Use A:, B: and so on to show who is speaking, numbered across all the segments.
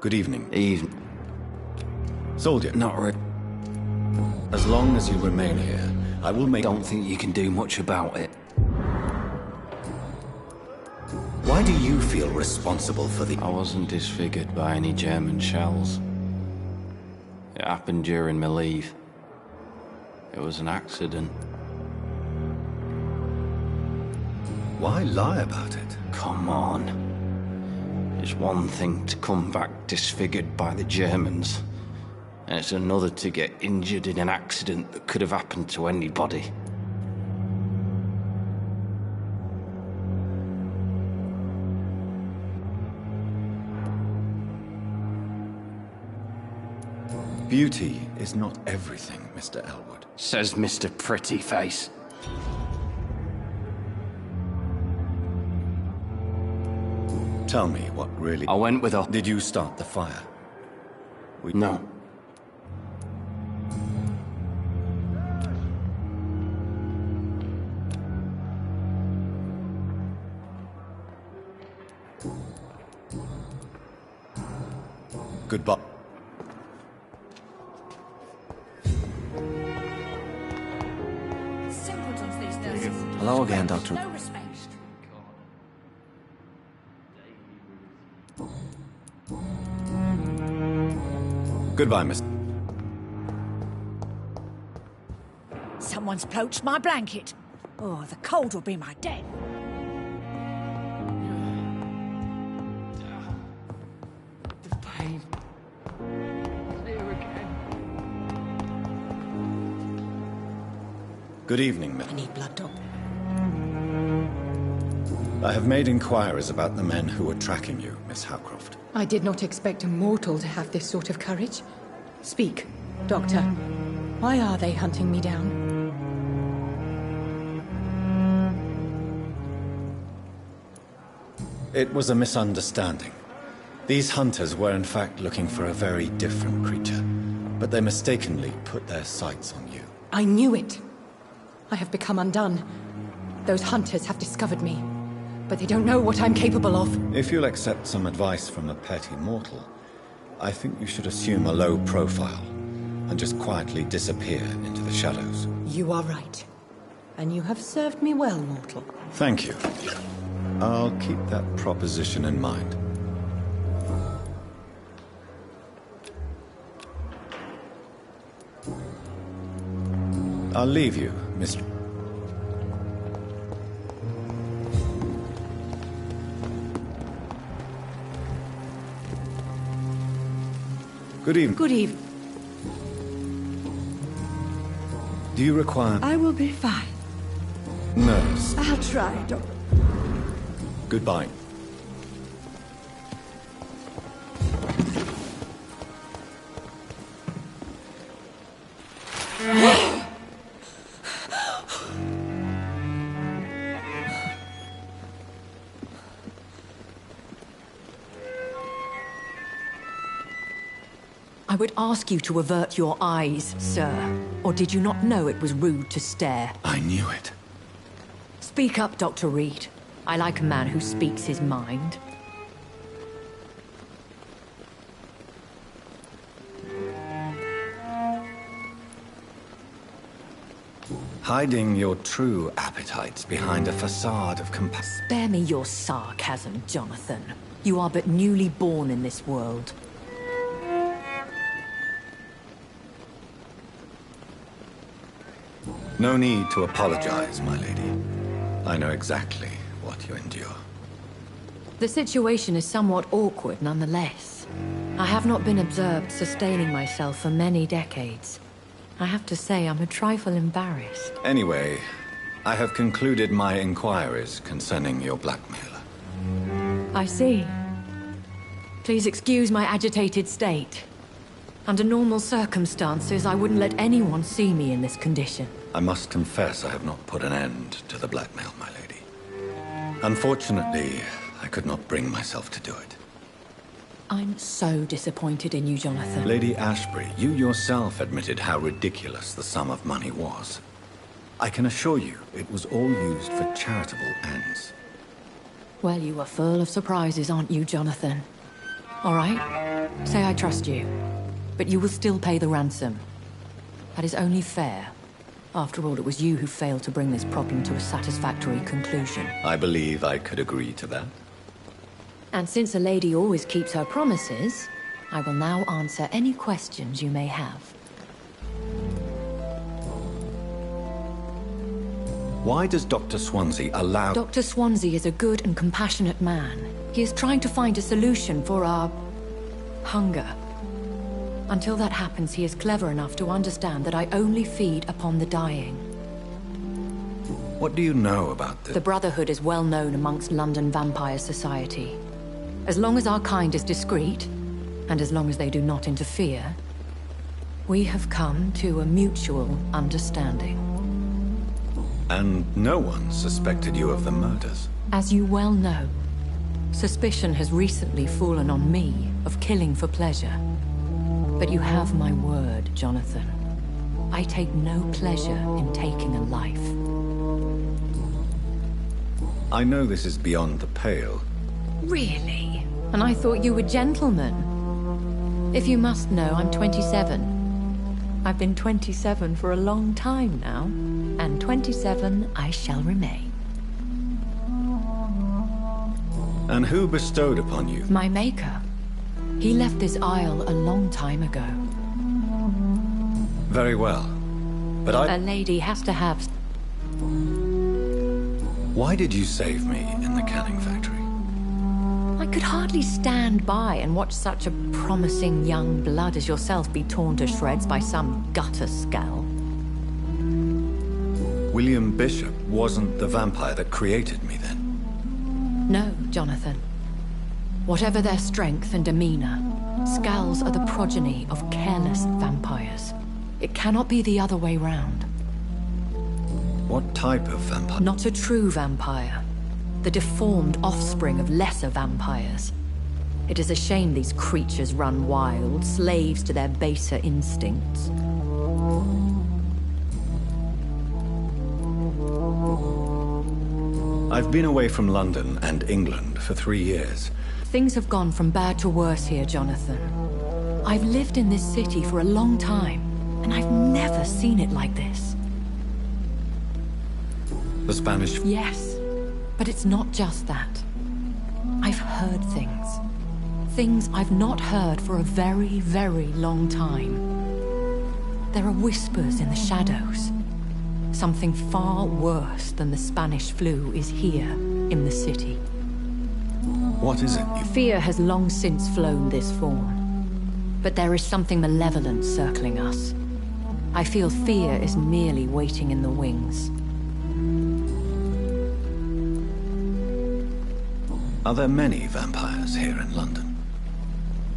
A: Good evening.
B: Soldier.
A: Not really.
B: As long as you remain here, I will make...
A: Don't think you can do much about it.
B: Why do you feel responsible for the...
A: I wasn't disfigured by any German shells. It happened during my leave. It was an accident.
B: Why lie about it?
A: Come on. It's one thing to come back disfigured by the Germans, and it's another to get injured in an accident that could have happened to anybody.
B: Beauty is not everything, Mr. Elwood.
A: Says Mr. Prettyface.
B: Tell me what really...
A: I went with her.
B: Did you start the fire?
A: No.
B: Goodbye.
C: Simpletons, these nurses.
A: Hello again, Doctor.
C: No respect.
B: Goodbye, Miss...
C: Someone's poached my blanket. Oh, the cold will be my death.
A: The pain. Here again.
B: Good evening, Miss...
C: I need blood, Doc.
B: I have made inquiries about the men who were tracking you, Miss Howcroft.
D: I did not expect a mortal to have this sort of courage. Speak, Doctor. Why are they hunting me down?
B: It was a misunderstanding. These hunters were in fact looking for a very different creature, but they mistakenly put their sights on you.
D: I knew it. I have become undone. Those hunters have discovered me, but they don't know what I'm capable of.
B: If you'll accept some advice from a petty mortal, I think you should assume a low profile and just quietly disappear into the shadows.
D: You are right. And you have served me well, mortal.
B: Thank you. I'll keep that proposition in mind. I'll leave you, Mr. Good evening.
E: Good evening.
B: Do you require...
E: I will be fine.
B: Nurse.
E: I'll try, Doctor.
B: Goodbye.
F: I would ask you to avert your eyes, sir. Or did you not know it was rude to stare?
B: I knew it.
F: Speak up, Dr. Reed. I like a man who speaks his mind.
B: Hiding your true appetites behind a facade of compassion.
F: Spare me your sarcasm, Jonathan. You are but newly born in this world.
B: No need to apologize, my lady. I know exactly what you endure.
F: The situation is somewhat awkward nonetheless. I have not been observed sustaining myself for many decades. I have to say I'm a trifle embarrassed.
B: Anyway, I have concluded my inquiries concerning your blackmailer.
F: I see. Please excuse my agitated state. Under normal circumstances, I wouldn't let anyone see me in this condition.
B: I must confess I have not put an end to the blackmail, my lady. Unfortunately, I could not bring myself to do it.
F: I'm so disappointed in you, Jonathan.
B: Lady Ashbury, you yourself admitted how ridiculous the sum of money was. I can assure you it was all used for charitable ends.
F: Well, you are full of surprises, aren't you, Jonathan? All right? Say I trust you. But you will still pay the ransom. That is only fair. After all, it was you who failed to bring this problem to a satisfactory conclusion.
B: I believe I could agree to that.
F: And since a lady always keeps her promises, I will now answer any questions you may have.
B: Why does Dr. Swansea allow...
F: Dr. Swansea is a good and compassionate man. He is trying to find a solution for our... hunger. Until that happens, he is clever enough to understand that I only feed upon the dying.
B: What do you know about this?
F: The Brotherhood is well known amongst London vampire society. As long as our kind is discreet, and as long as they do not interfere, we have come to a mutual understanding.
B: And no one suspected you of the murders?
F: As you well know, suspicion has recently fallen on me of killing for pleasure. But you have my word, Jonathan. I take no pleasure in taking a life.
B: I know this is beyond the pale.
F: Really? And I thought you were gentlemen. If you must know, I'm 27. I've been 27 for a long time now, and 27 I shall remain.
B: And who bestowed upon you?
F: My maker. He left this isle a long time ago.
B: Very well. But
F: A lady has to have...
B: Why did you save me in the canning factory?
F: I could hardly stand by and watch such a promising young blood as yourself be torn to shreds by some gutter scowl.
B: William Bishop wasn't the vampire that created me then?
F: No, Jonathan. Whatever their strength and demeanor, Scowls are the progeny of careless vampires. It cannot be the other way round.
B: What type of vampire?
F: Not a true vampire. The deformed offspring of lesser vampires. It is a shame these creatures run wild, slaves to their baser instincts.
B: I've been away from London and England for 3 years.
F: Things have gone from bad to worse here, Jonathan. I've lived in this city for a long time, and I've never seen it like this.
B: The Spanish...
F: Yes, but it's not just that. I've heard things. Things I've not heard for a very, very long time. There are whispers in the shadows. Something far worse than the Spanish flu is here in the city.
B: What is it?
F: Fear has long since flown this form. But there is something malevolent circling us. I feel fear is merely waiting in the wings.
B: Are there many vampires here in London?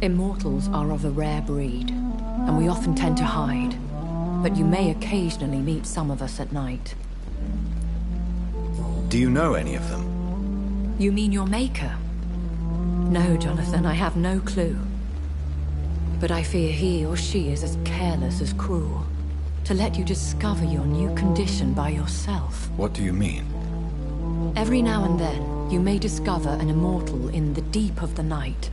F: Immortals are of a rare breed, and we often tend to hide. But you may occasionally meet some of us at night.
B: Do you know any of them?
F: You mean your maker? No, Jonathan, I have no clue. But I fear he or she is as careless as cruel. To let you discover your new condition by yourself.
B: What do you mean?
F: Every now and then, you may discover an immortal in the deep of the night.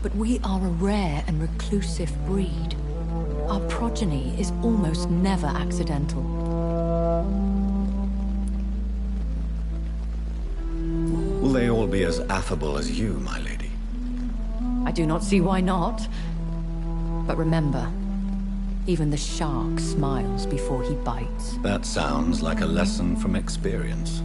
F: But we are a rare and reclusive breed. Our progeny is almost never accidental.
B: Will they all be as affable as you, my lady?
F: I do not see why not. But remember, even the shark smiles before he bites.
B: That sounds like a lesson from experience.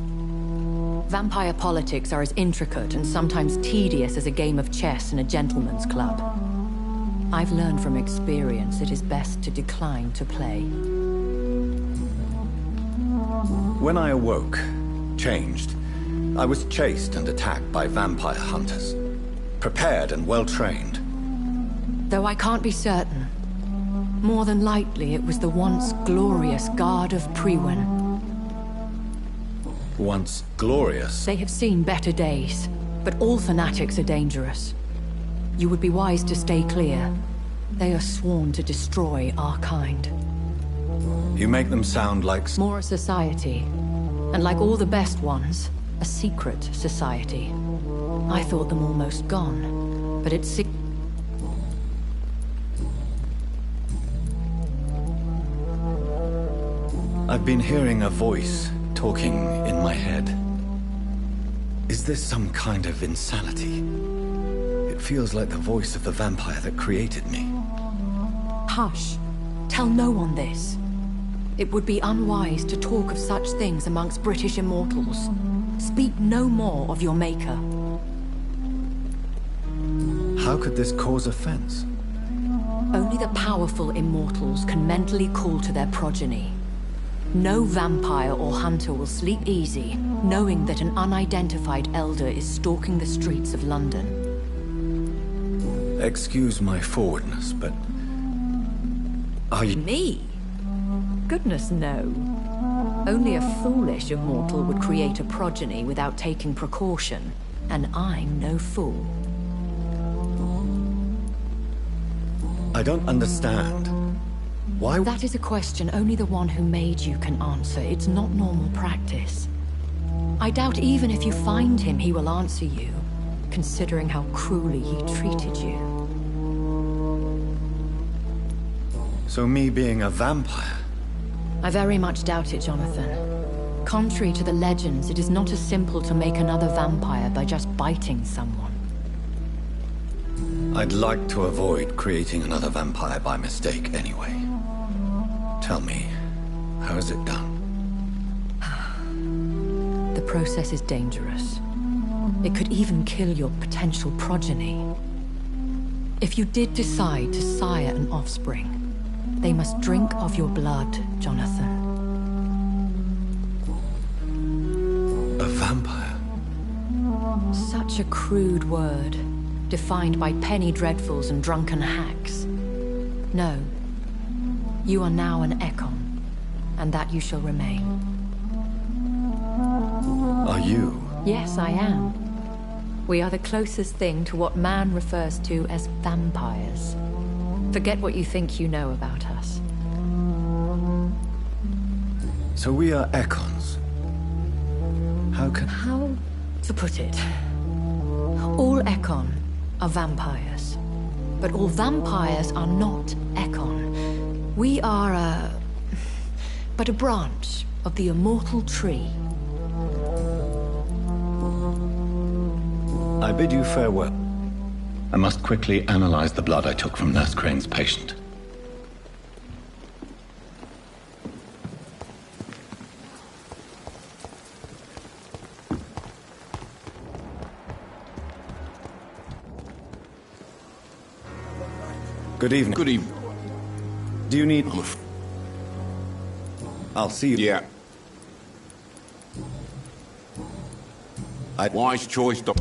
F: Vampire politics are as intricate and sometimes tedious as a game of chess in a gentleman's club. I've learned from experience it is best to decline to play.
B: When I awoke, changed, I was chased and attacked by vampire hunters. Prepared and well-trained.
F: Though I can't be certain, more than likely it was the once glorious Guard of Priwen.
B: Once glorious.
F: They have seen better days, but all fanatics are dangerous. You would be wise to stay clear. They are sworn to destroy our kind.
B: You make them sound like...
F: More a society, and like all the best ones, a secret society. I thought them almost gone, but it's
B: been hearing a voice talking in my head. Is this some kind of insanity? It feels like the voice of the vampire that created me.
F: Hush. Tell no one this. It would be unwise to talk of such things amongst British immortals. Speak no more of your maker.
B: How could this cause offense?
F: Only the powerful immortals can mentally call to their progeny. No vampire or hunter will sleep easy, knowing that an unidentified elder is stalking the streets of London.
B: Excuse my forwardness, but... are you...
F: Me? Goodness, no. Only a foolish immortal would create a progeny without taking precaution, and I'm no fool.
B: I don't understand. Why...
F: That is a question only the one who made you can answer. It's not normal practice. I doubt even if you find him, he will answer you, considering how cruelly he treated you.
B: So me being a vampire...
F: I very much doubt it, Jonathan. Contrary to the legends, it is not as simple to make another vampire by just biting someone.
B: I'd like to avoid creating another vampire by mistake anyway. Tell me, how is it done?
F: The process is dangerous. It could even kill your potential progeny. If you did decide to sire an offspring, they must drink of your blood, Jonathan.
B: A vampire?
F: Such a crude word, defined by penny dreadfuls and drunken hacks. No. You are now an Ekon, and that you shall remain.
B: Are you?
F: Yes, I am. We are the closest thing to what man refers to as vampires. Forget what you think you know about us.
B: So we are Ekons. How
F: To put it, all Ekon are vampires. But all vampires are not Ekon. We are but a branch of the immortal tree.
B: I bid you farewell. I must quickly analyze the blood I took from Nurse Crane's patient. Good evening.
E: Good evening.
B: Do you need... I'll see you.
E: Yeah. Wise choice, Doc.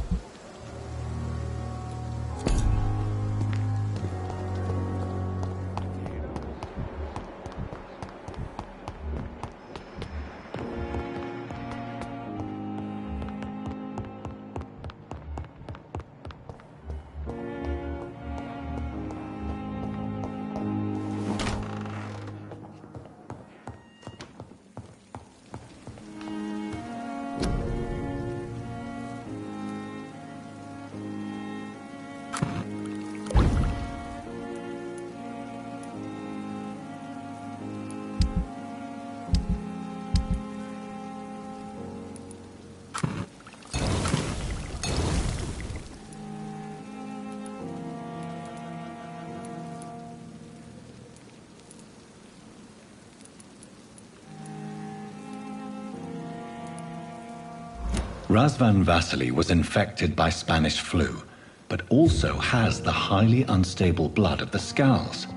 B: Razvan Vasily was infected by Spanish flu, but also has the highly unstable blood of the Scowls.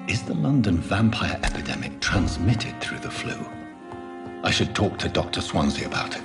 B: Is the London vampire epidemic transmitted through the flu? I should talk to Dr. Swansea about it.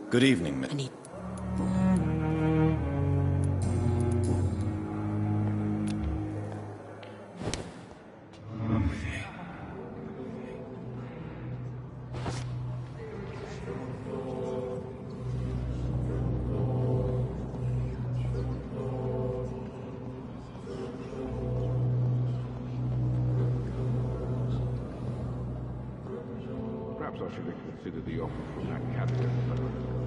B: Good evening,
C: I need...
E: Perhaps I should have considered the offer from that captain.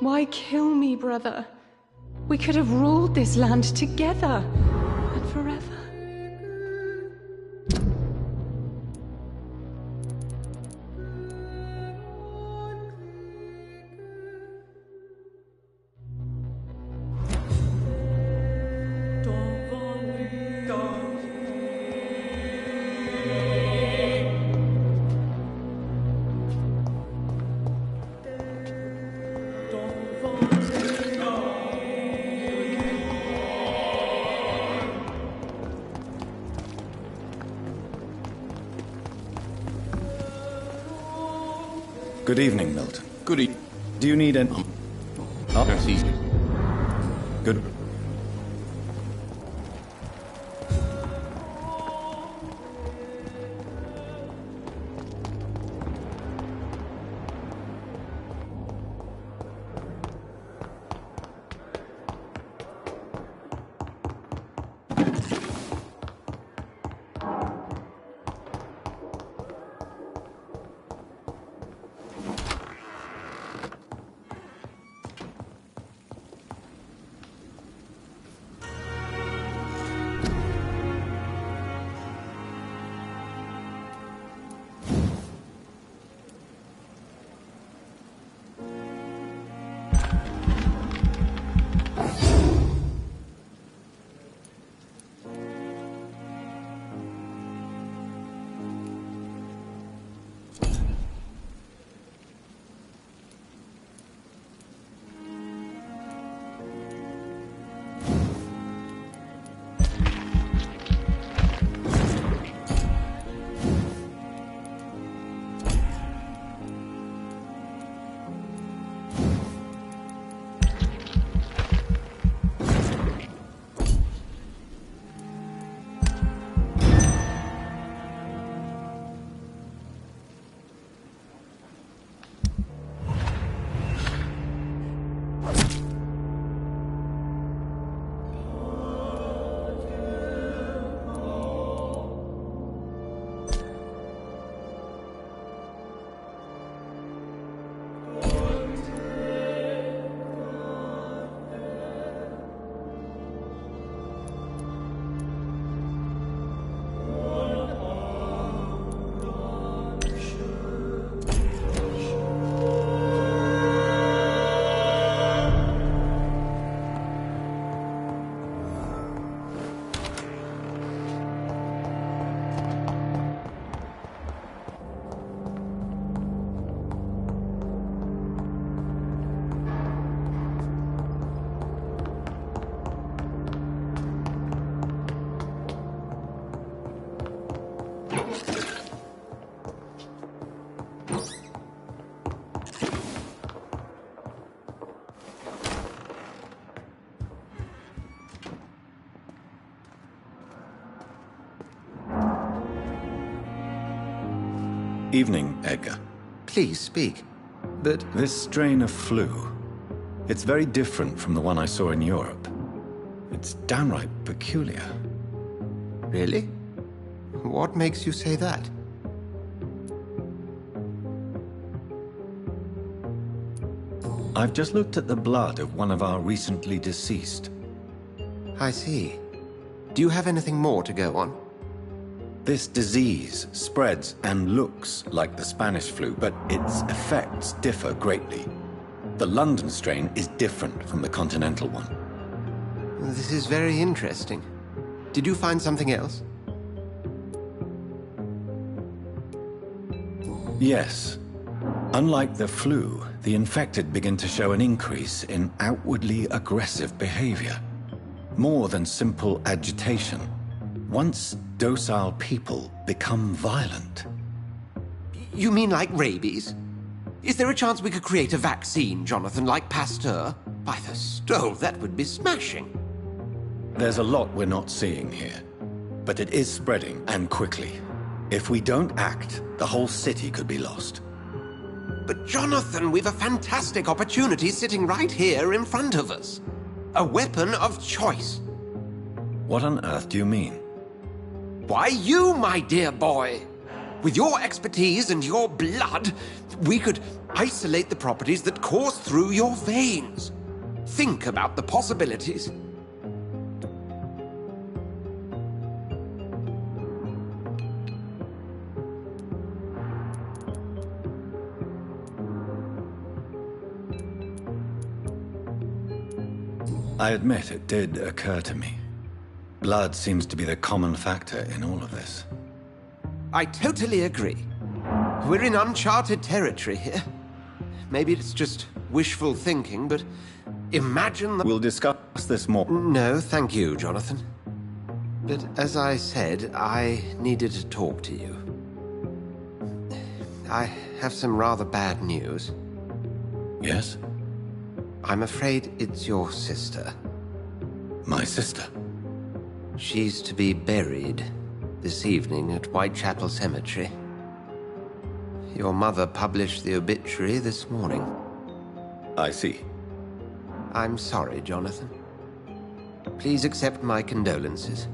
D: Why kill me, brother? We could have ruled this land together and forever.
B: Good evening, Milton.
G: Good evening.
B: Do you need an...
G: That's easy.
B: Good... Evening, Edgar.
H: Please speak. But
B: This strain of flu, it's very different from the one I saw in Europe. It's downright peculiar.
H: really? What makes you say that?
B: I've just looked at the blood of one of our recently deceased.
H: I see. Do you have anything more to go on?
B: This disease spreads and looks like the Spanish flu, but its effects differ greatly. The London strain is different from the continental one.
H: This is very interesting. Did you find something else?
B: Yes. Unlike the flu, the infected begin to show an increase in outwardly aggressive behavior. More than simple agitation. Once docile people become violent.
H: You mean like rabies? Is there a chance we could create a vaccine, Jonathan, like Pasteur? By the stove, that would be smashing.
B: There's a lot we're not seeing here. But it is spreading, and quickly. If we don't act, the whole city could be lost.
H: But Jonathan, we've a fantastic opportunity sitting right here in front of us. A weapon of choice.
B: What on earth do you mean?
H: Why, you, my dear boy. With your expertise and your blood, we could isolate the properties that course through your veins. Think about the possibilities.
B: I admit it did occur to me. Blood seems to be the common factor in all of this.
H: I totally agree. We're in uncharted territory here. Maybe it's just wishful thinking, but imagine the...
B: We'll discuss this more.
H: No, thank you, Jonathan. But as I said, I needed to talk to you. I have some rather bad news.
B: Yes?
H: I'm afraid it's your sister.
B: My sister?
H: She's to be buried this evening at Whitechapel Cemetery. Your mother published the obituary this morning.
B: I see.
H: I'm sorry, Jonathan. Please accept my condolences.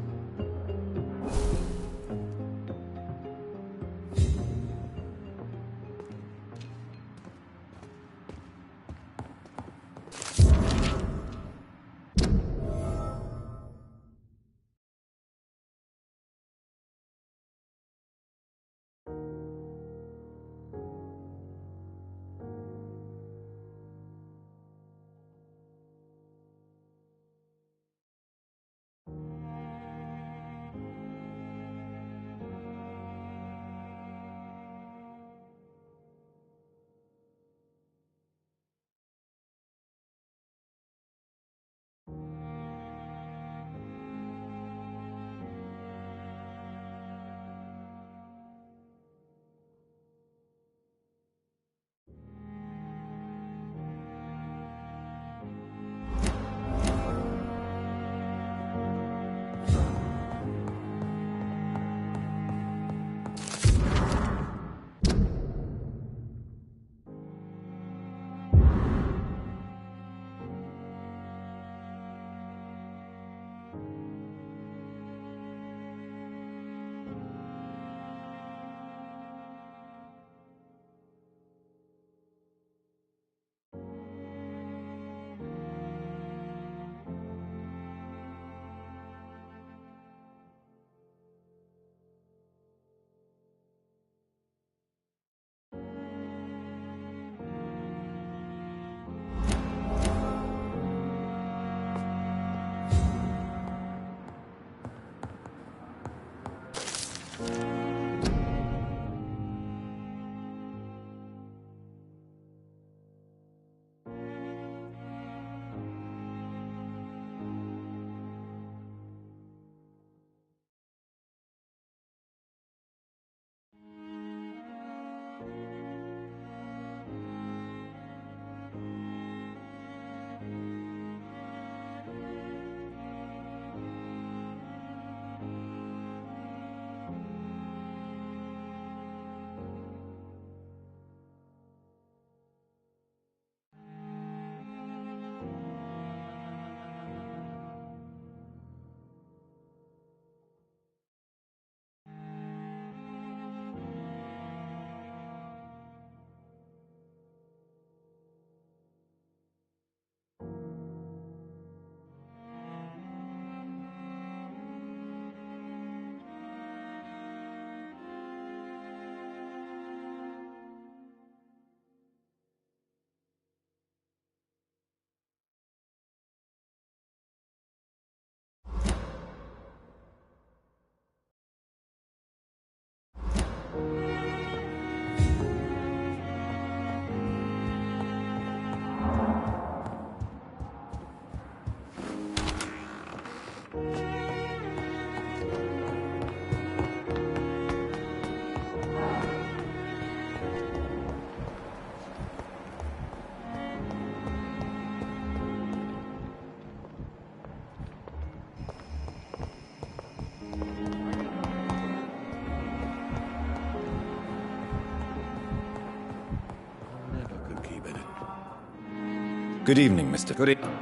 I: Good evening, Mr.
J: Good evening.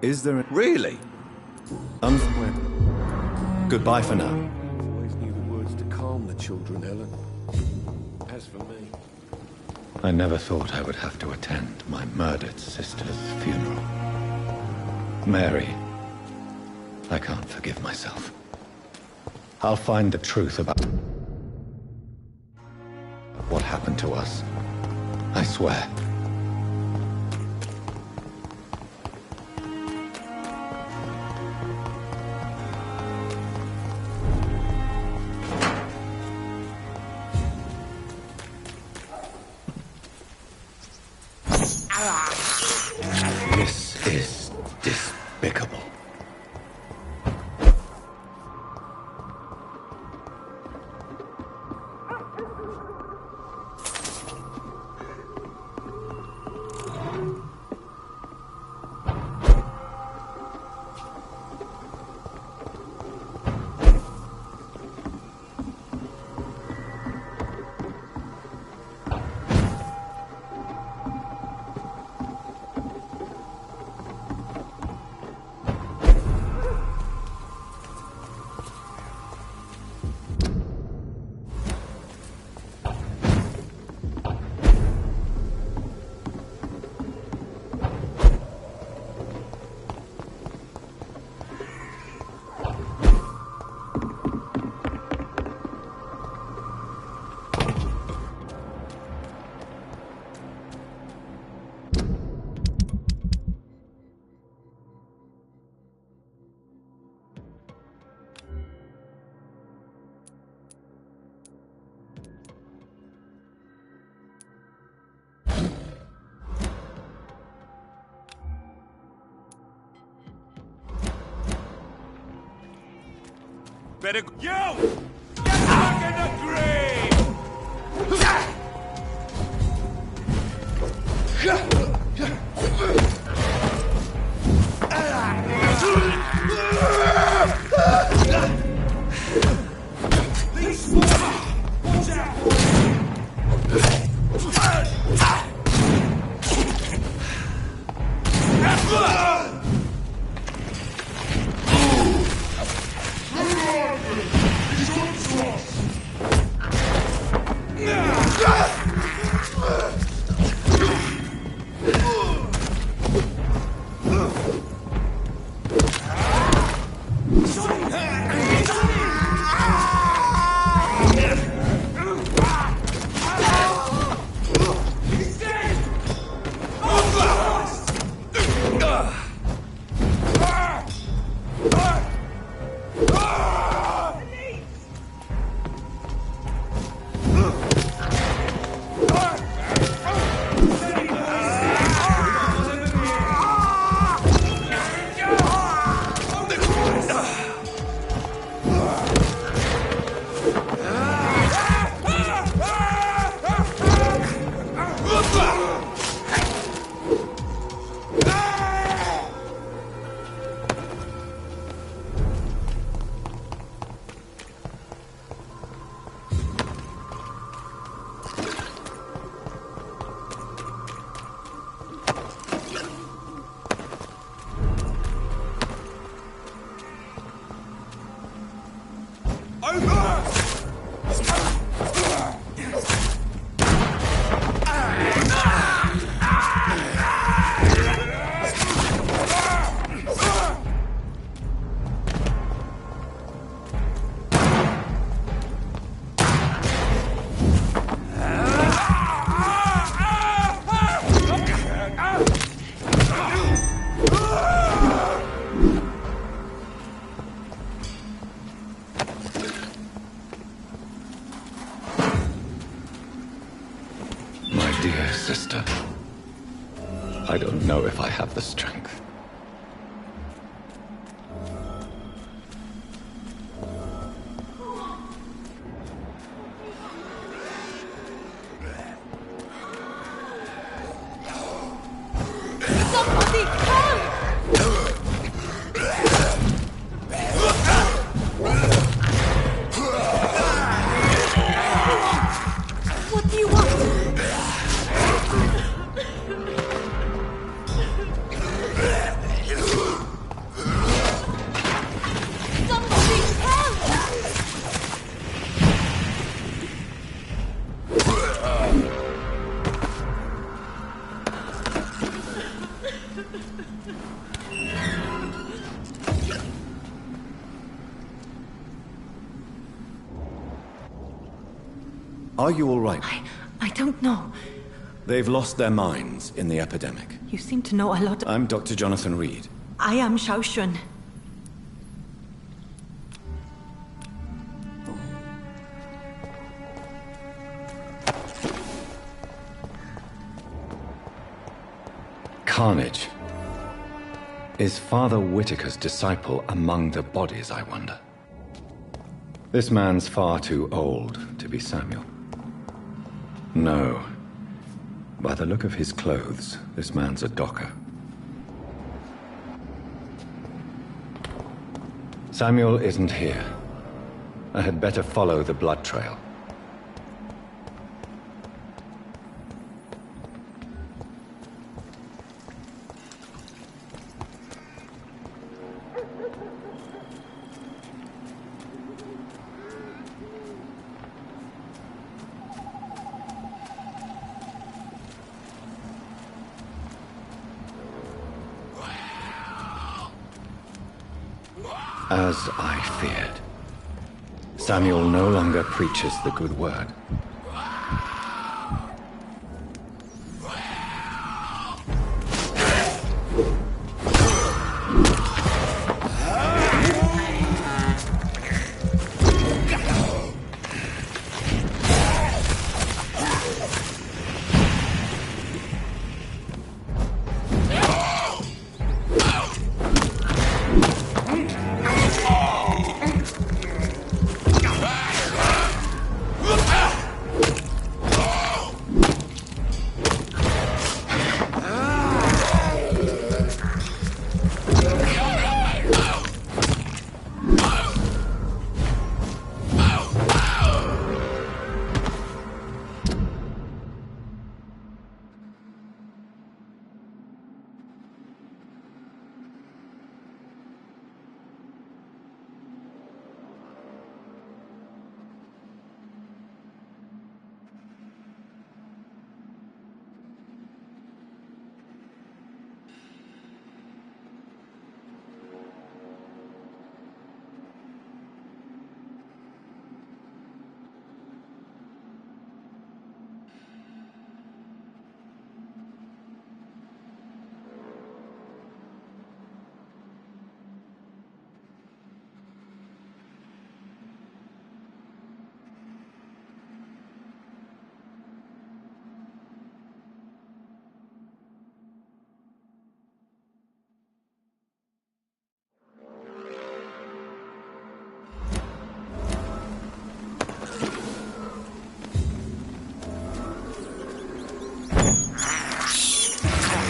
I: Is there a...
J: Really?
I: Goodbye for now.
E: Always knew the words to calm the children, Helen. As for me...
B: I never thought I would have to attend my murdered sister's funeral. Mary, I can't forgive myself. I'll find the truth about what happened to us. I swear. This is despicable.
J: Better go. You! Get back in the grave! Watch out!
B: Dear sister, I don't know if I have the strength.
C: Somebody come! What do you want?
I: Are you all right?
K: I don't know.
I: They've lost their minds in the epidemic.
K: You seem to know a lot.
I: I'm Dr. Jonathan Reed.
K: I am Shaoshun.
B: Carnage. Is Father Whitaker's disciple among the bodies, I wonder? This man's far too old to be Samuel. No. By the look of his clothes, this man's a docker. Samuel isn't here. I had better follow the blood trail. As I feared, Samuel no longer preaches the good word.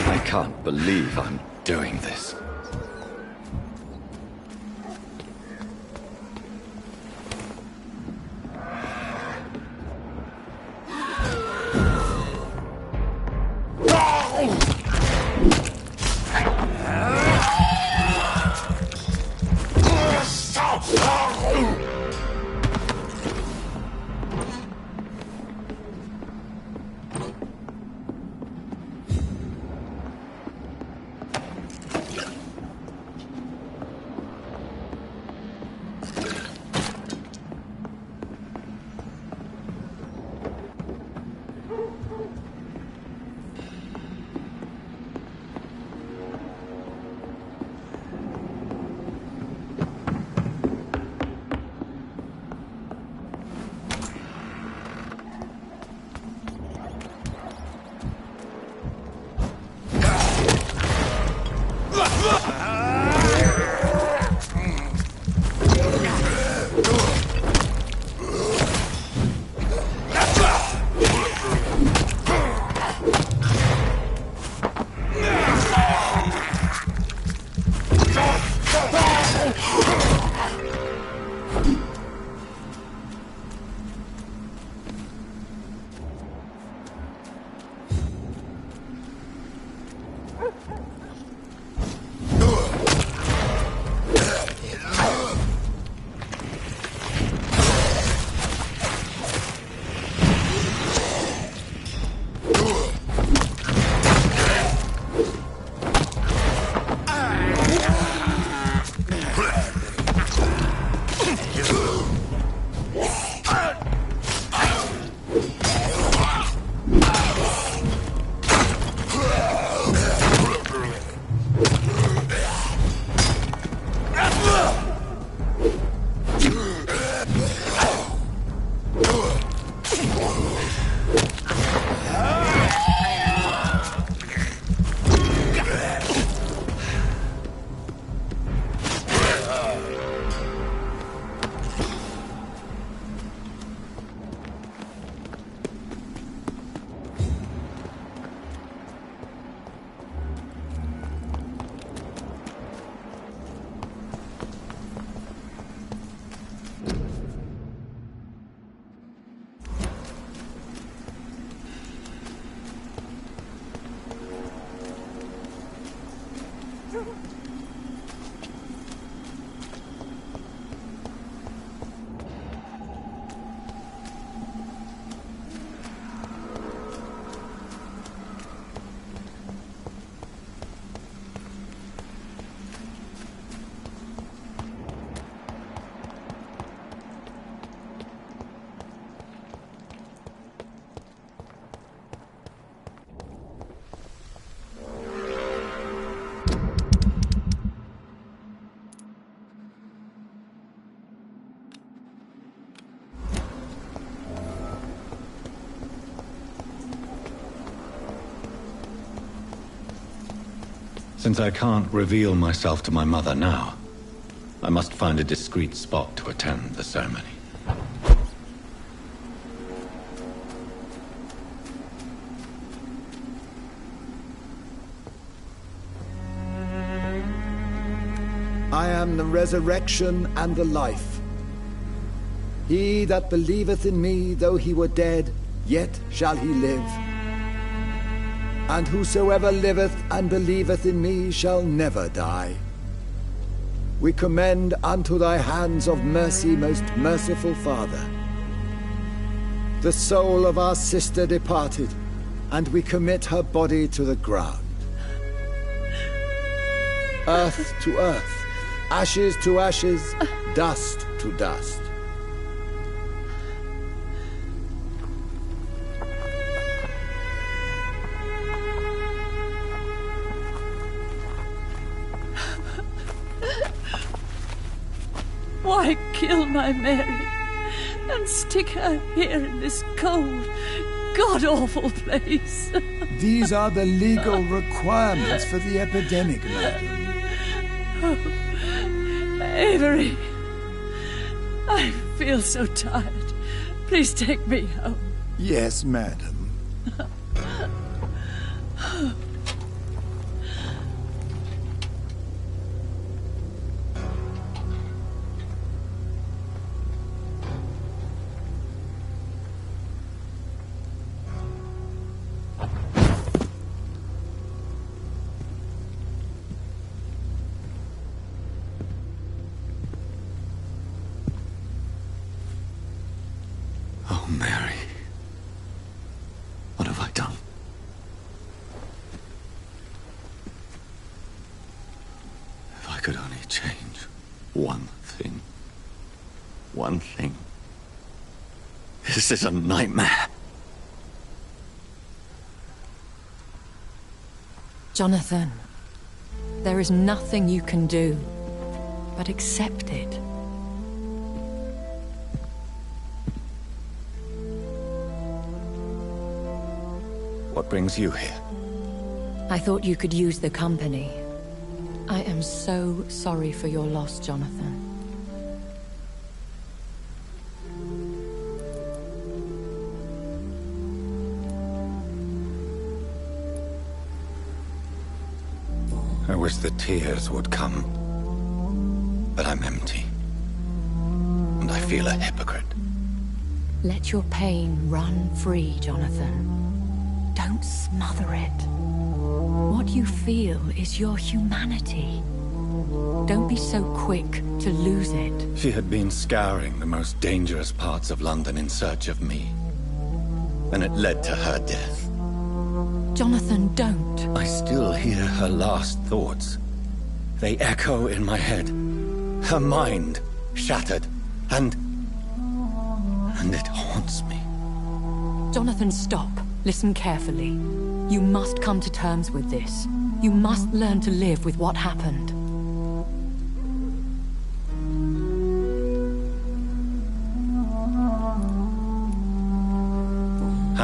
B: I can't believe I'm doing this. Since I can't reveal myself to my mother now, I must find a discreet spot to attend the ceremony.
L: I am the resurrection and the life. He that believeth in me, though he were dead, yet shall he live. And whosoever liveth and believeth in me shall never die. We commend unto thy hands of mercy, most merciful Father, the soul of our sister departed, and we commit her body to the ground. Earth to earth, ashes to ashes, dust to dust.
M: Why kill my Mary and stick her here in this cold, god-awful place?
L: These are the legal requirements for the epidemic, madam.
M: Oh, Avery, I feel so tired. Please take me home.
L: Yes, madam.
B: Oh, Mary. What have I done? If I could only change one thing. One thing. This is a nightmare.
F: Jonathan, there is nothing you can do but accept it.
B: What brings you here?
F: I thought you could use the company. I am so sorry for your loss, Jonathan.
B: I wish the tears would come. But I'm empty. And I feel a hypocrite.
F: Let your pain run free, Jonathan. Don't smother it. What you feel is your humanity. Don't be so quick to lose it.
B: She had been scouring the most dangerous parts of London in search of me. And it led to her death.
F: Jonathan, don't.
B: I still hear her last thoughts. They echo in my head. Her mind shattered, and it haunts me.
F: Jonathan, stop. Listen carefully. You must come to terms with this. You must learn to live with what happened.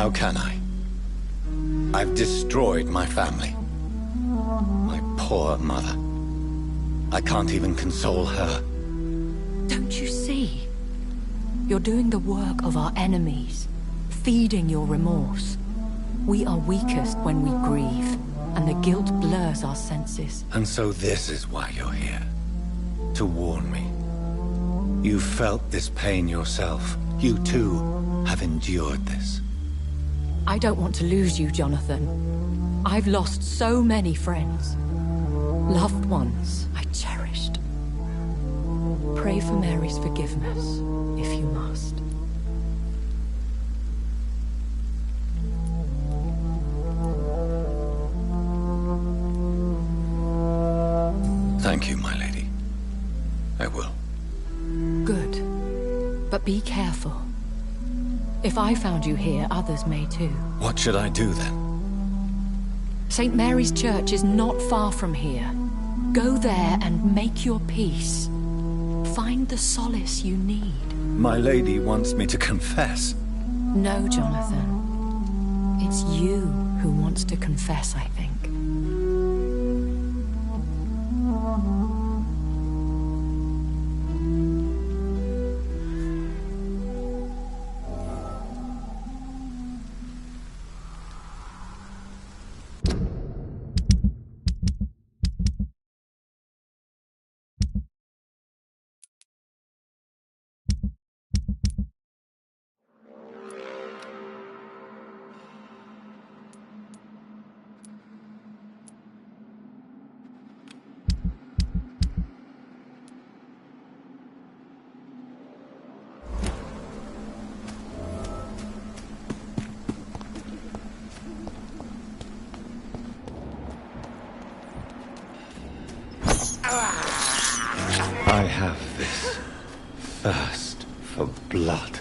B: How can I? I've destroyed my family. My poor mother. I can't even console her.
F: Don't you see? You're doing the work of our enemies, feeding your remorse. We are weakest when we grieve, and the guilt blurs our senses.
B: And so this is why you're here. To warn me. You've felt this pain yourself. You too have endured this.
F: I don't want to lose you, Jonathan. I've lost so many friends. Loved ones I cherished. Pray for Mary's forgiveness, if you must.
B: Thank you, my lady. I will.
F: Good. But be careful. If I found you here, others may too.
B: What should I do then?
F: St. Mary's Church is not far from here. Go there and make your peace. Find the solace you need.
B: My lady wants me to confess.
F: No, Jonathan. It's you who wants to confess, I think.
B: I have this thirst for blood.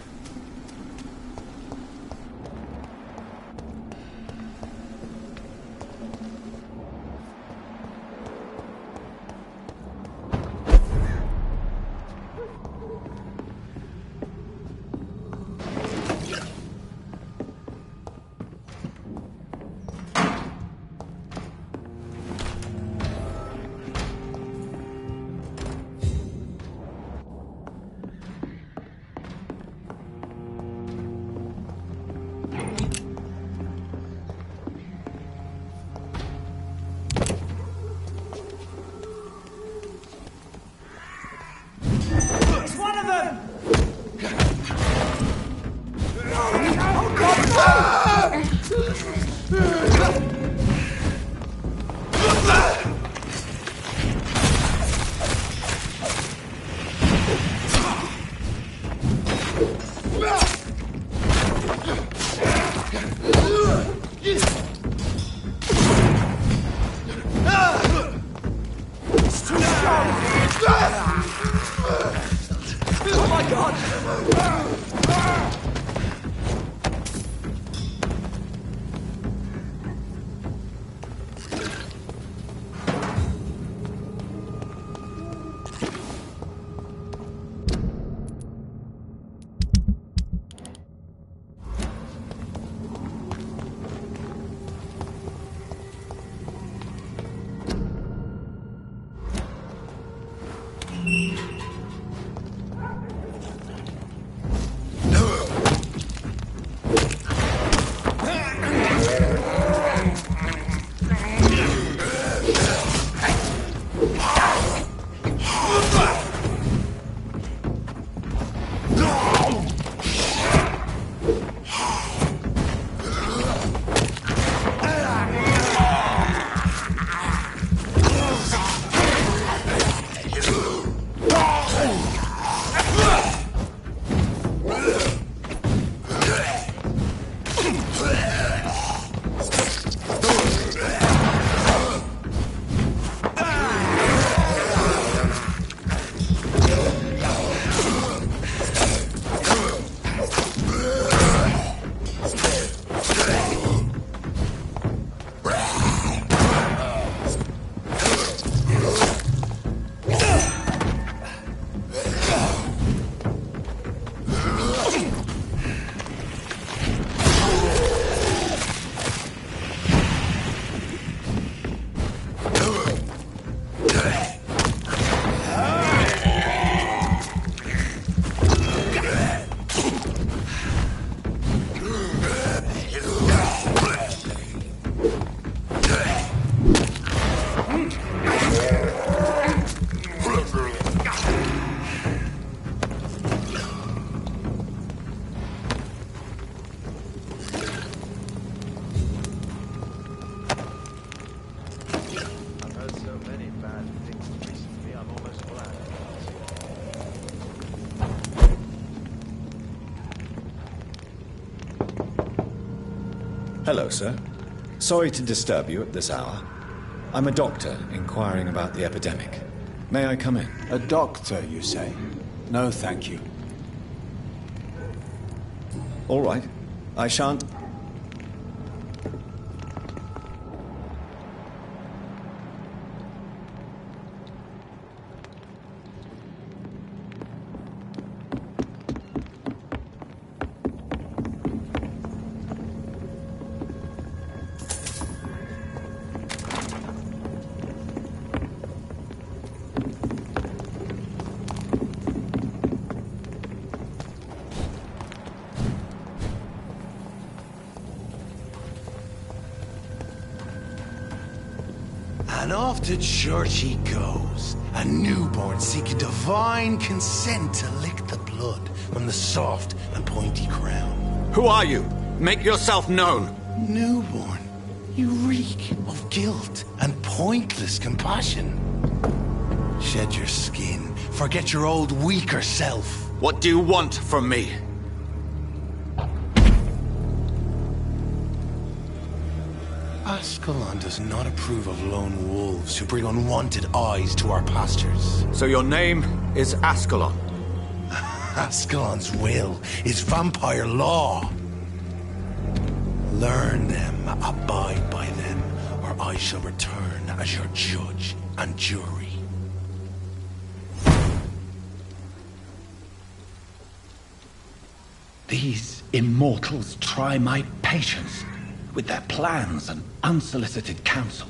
I: Hello, sir. Sorry to disturb you at this hour. I'm a doctor inquiring about the epidemic. May I come in?
N: A doctor, you say? No, thank you.
I: All right. I shan't...
O: And off to church he goes, a newborn seeking divine consent to lick the blood from the soft and pointy crown.
P: Who are you? Make yourself known.
O: Newborn, you reek of guilt and pointless compassion. Shed your skin, forget your old weaker self.
P: What do you want from me?
O: Ascalon does not approve of lone wolves who bring unwanted eyes to our pastures.
P: So your name is Ascalon?
O: Ascalon's will is vampire law. Learn them, abide by them, or I shall return as your judge and jury.
B: These immortals try my patience with their plans and unsolicited counsel.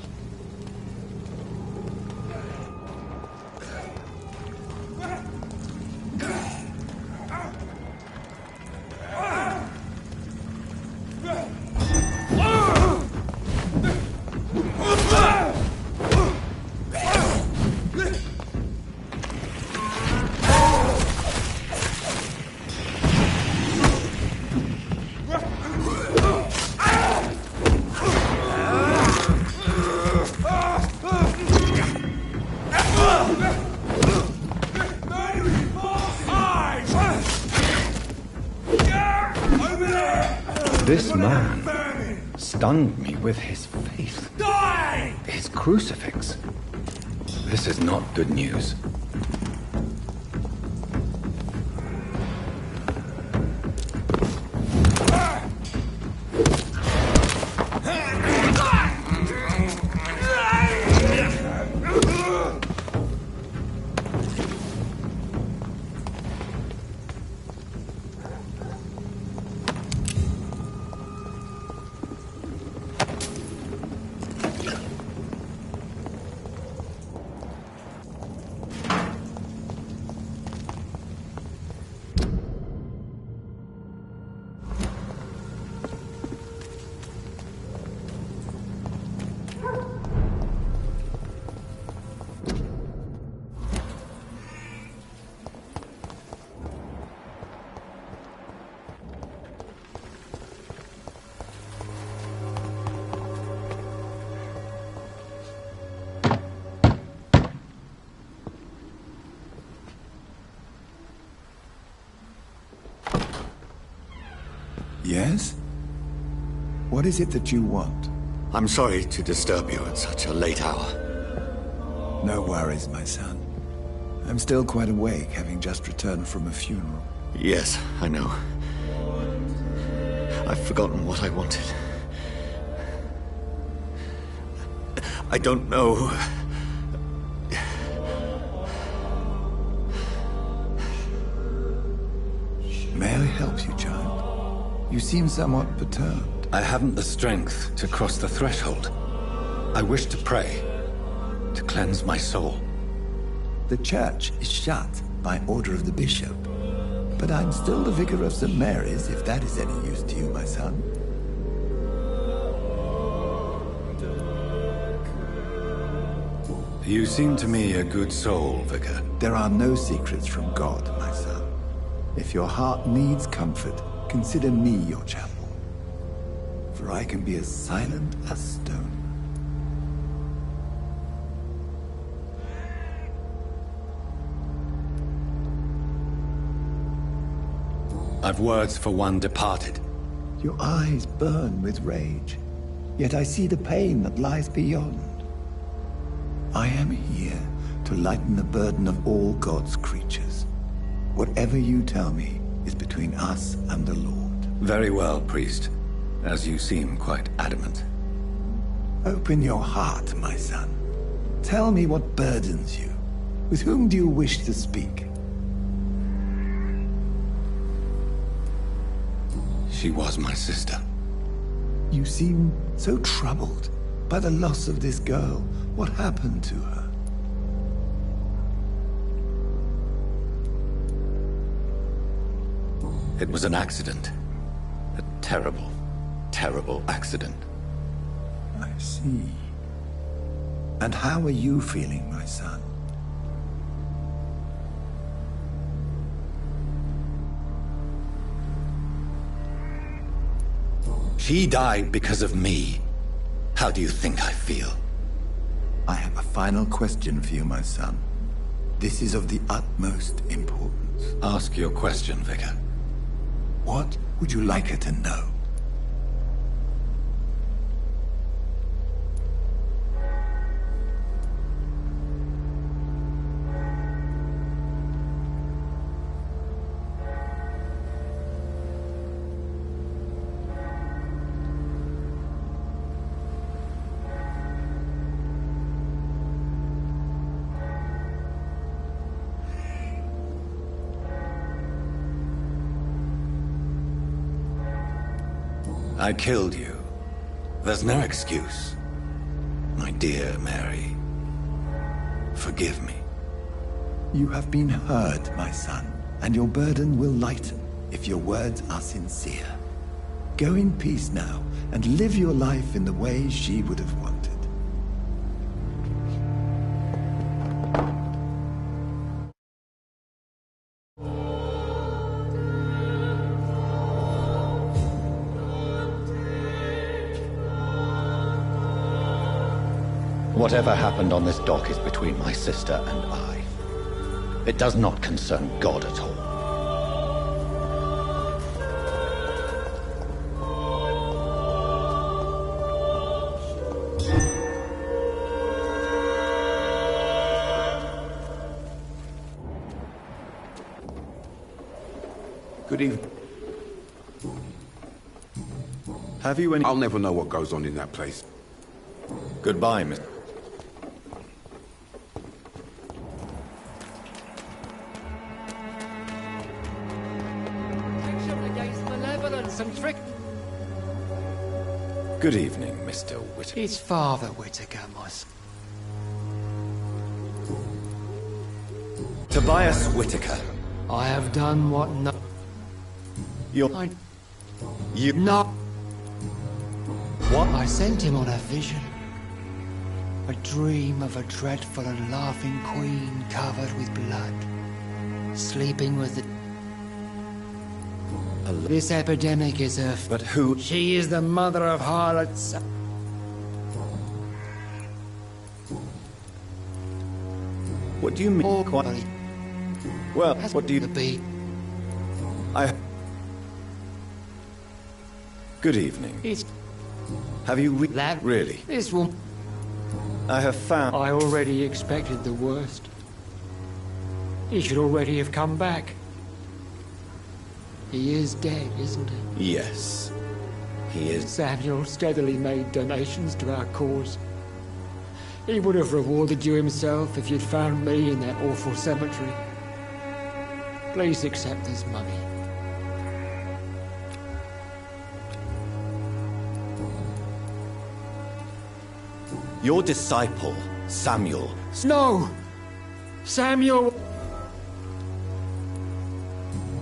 B: This man stunned me with his faith. His crucifix. This is not good news.
N: Yes? What is it that you want?
P: I'm sorry to disturb you at such a late hour.
N: No worries, my son. I'm still quite awake, having just returned from a funeral.
P: Yes, I know. I've forgotten what I wanted. I don't know.
N: May I help you, child? You seem somewhat perturbed.
B: I haven't the strength to cross the threshold. I wish to pray, to cleanse my soul.
N: The church is shut by order of the bishop. But I'm still the vicar of St. Mary's, if that is any use to you, my son.
B: You seem to me a good soul, Vicar.
N: There are no secrets from God, my son. If your heart needs comfort, consider me your chapel. For I can be as silent as stone.
B: I've words for one departed.
N: Your eyes burn with rage, yet I see the pain that lies beyond. I am here to lighten the burden of all God's creatures. Whatever you tell me is between us and the Lord.
B: Very well, priest, as you seem quite adamant.
N: Open your heart, my son. Tell me what burdens you. With whom do you wish to speak?
B: She was my sister.
N: You seem so troubled by the loss of this girl. What happened to her?
B: It was an accident. A terrible, terrible accident.
N: I see. And how are you feeling, my son?
B: She died because of me. How do you think I feel?
N: I have a final question for you, my son. This is of the utmost importance.
B: Ask your question, Vicar.
N: What would you like her to know?
B: I killed you. There's no excuse. My dear Mary, forgive me.
N: You have been heard, my son, and your burden will lighten if your words are sincere. Go in peace now, and live your life in the way she would have wanted.
B: Whatever happened on this dock is between my sister and I. It does not concern God at all.
E: Good evening.
I: Have you any...
E: I'll never know what goes on in that place.
B: Goodbye, Mr. Good evening, Mr. Whittaker.
Q: It's Father Whittaker, my son.
B: Tobias Whittaker.
Q: I have done what no...
B: You...
Q: No...
B: What?
Q: I sent him on a vision. A dream of a dreadful and laughing queen covered with blood. Sleeping with the... This epidemic is her...
B: But who...
Q: She is the mother of harlots.
B: What do you mean? Quite... Well, what do you...
Q: Be?
B: Good evening.
Q: It's...
B: Have you
Q: That...
B: Really?
Q: This woman...
B: I have found...
Q: I already expected the worst. He should already have come back. He is dead, isn't he?
B: Yes. He is...
Q: Samuel steadily made donations to our cause. He would have rewarded you himself if you'd found me in that awful cemetery. Please accept this money.
B: Your disciple, Samuel...
Q: No! Samuel...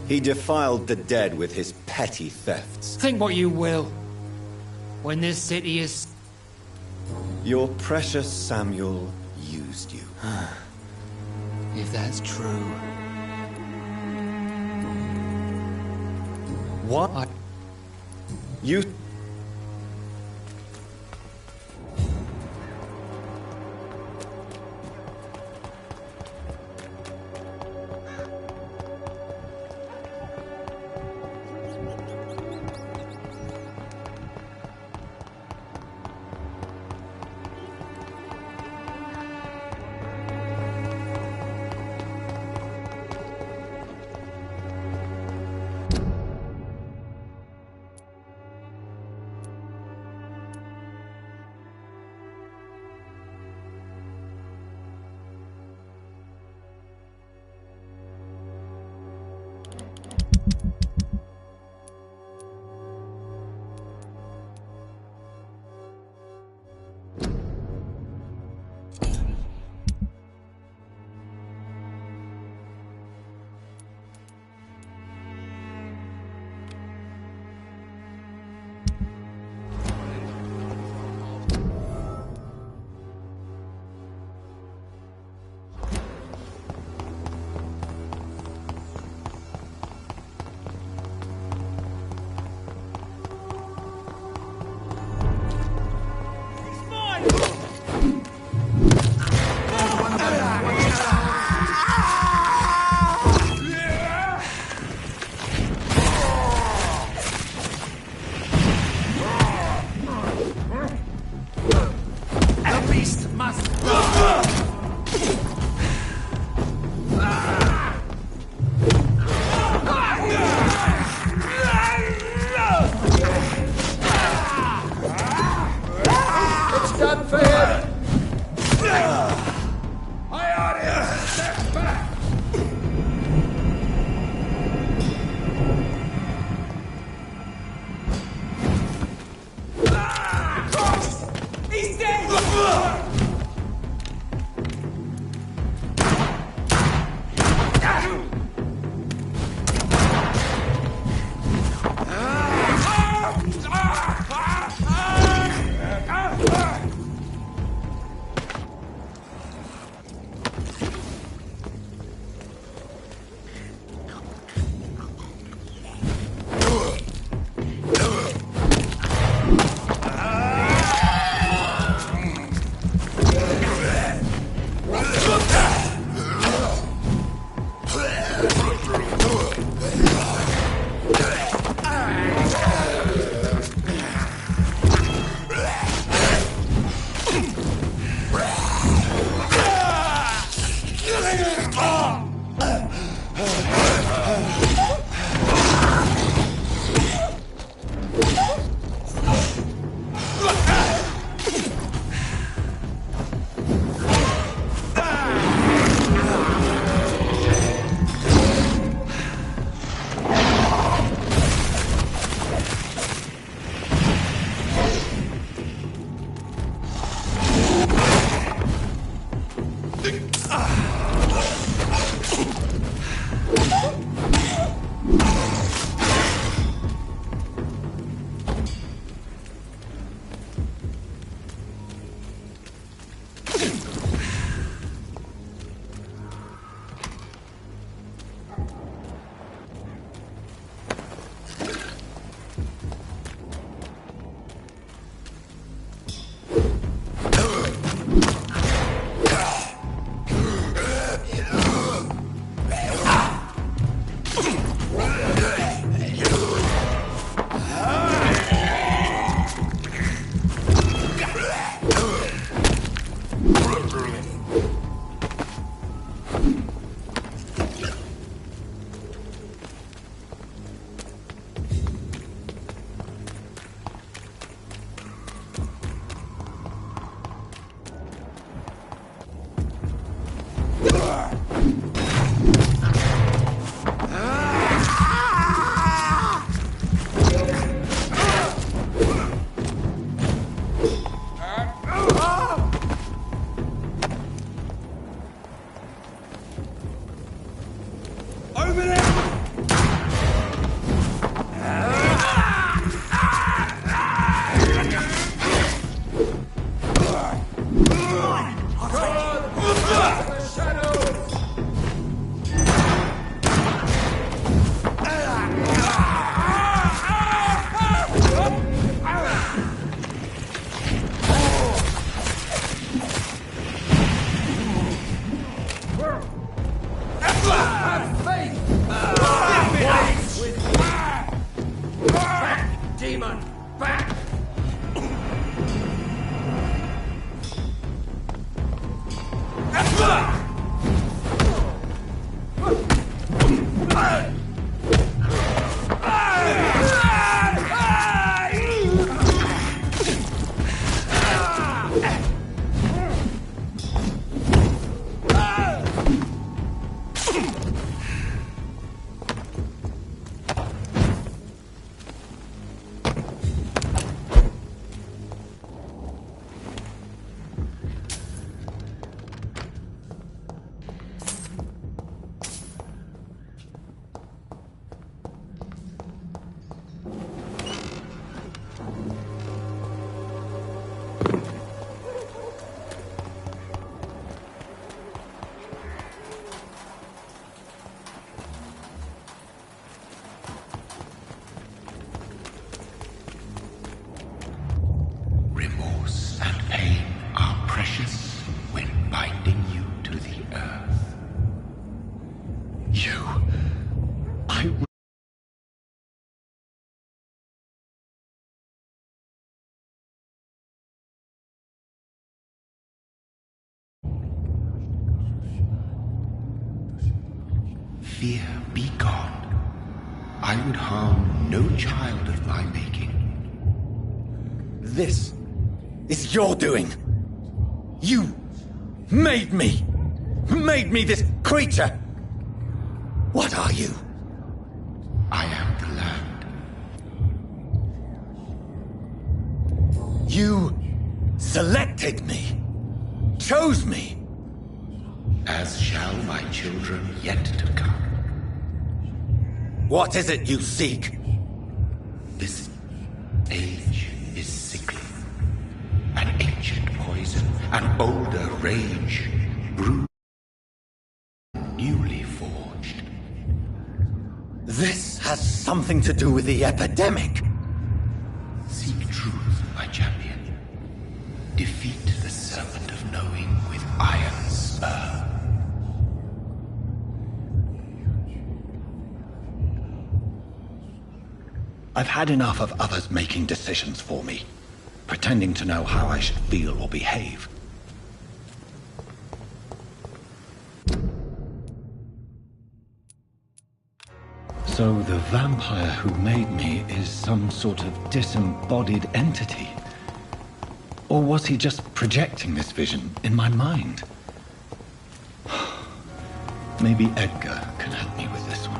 B: He defiled the dead with his petty thefts.
Q: Think what you will. When this city is...
B: Your precious Samuel used you.
Q: If that's true...
B: What? You...
O: Fear, be gone. I would harm no child of my making.
I: This is your doing. You made me. Made me this creature. What are you?
O: I am the land.
I: You selected me. chose me.
B: As shall my children yet to come.
I: What is it you seek?
B: This age is sickly. An ancient poison, an older rage, brewed, newly forged.
I: This has something to do with the epidemic.
B: Seek truth, my champion. Defeat the serpent of knowing with iron spur. I've had enough of others making decisions for me, pretending to know how I should feel or behave. So the vampire who made me is some sort of disembodied entity? Or was he just projecting this vision in my mind? Maybe Edgar can help me with this one.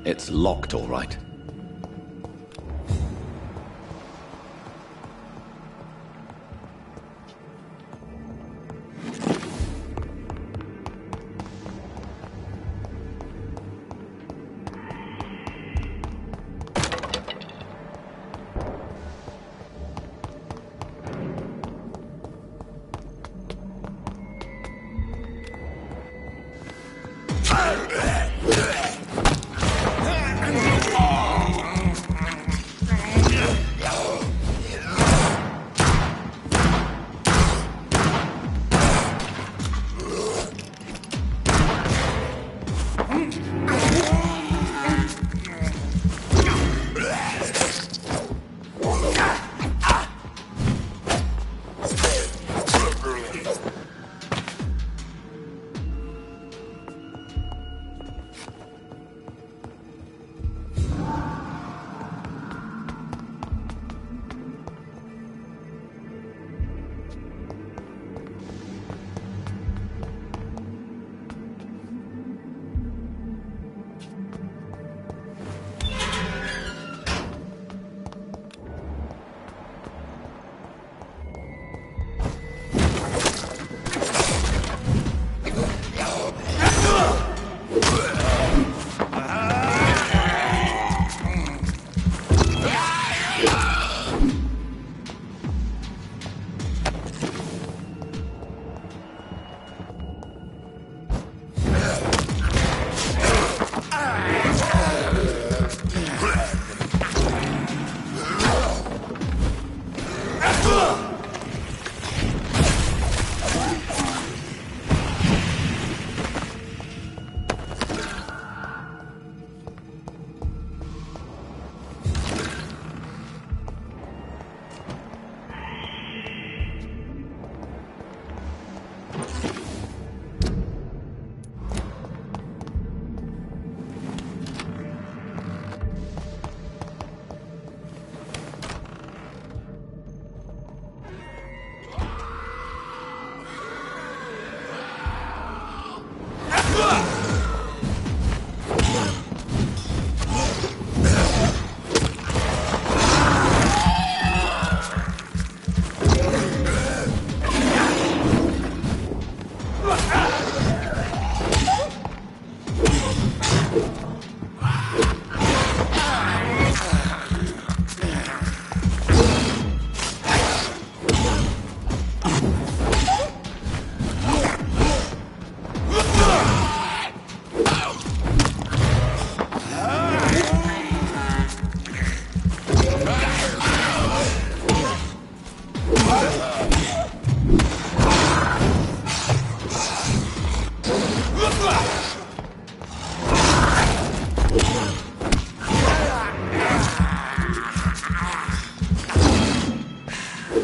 P: It's locked, all right.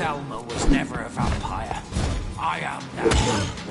R: Selma was never a vampire. I am now.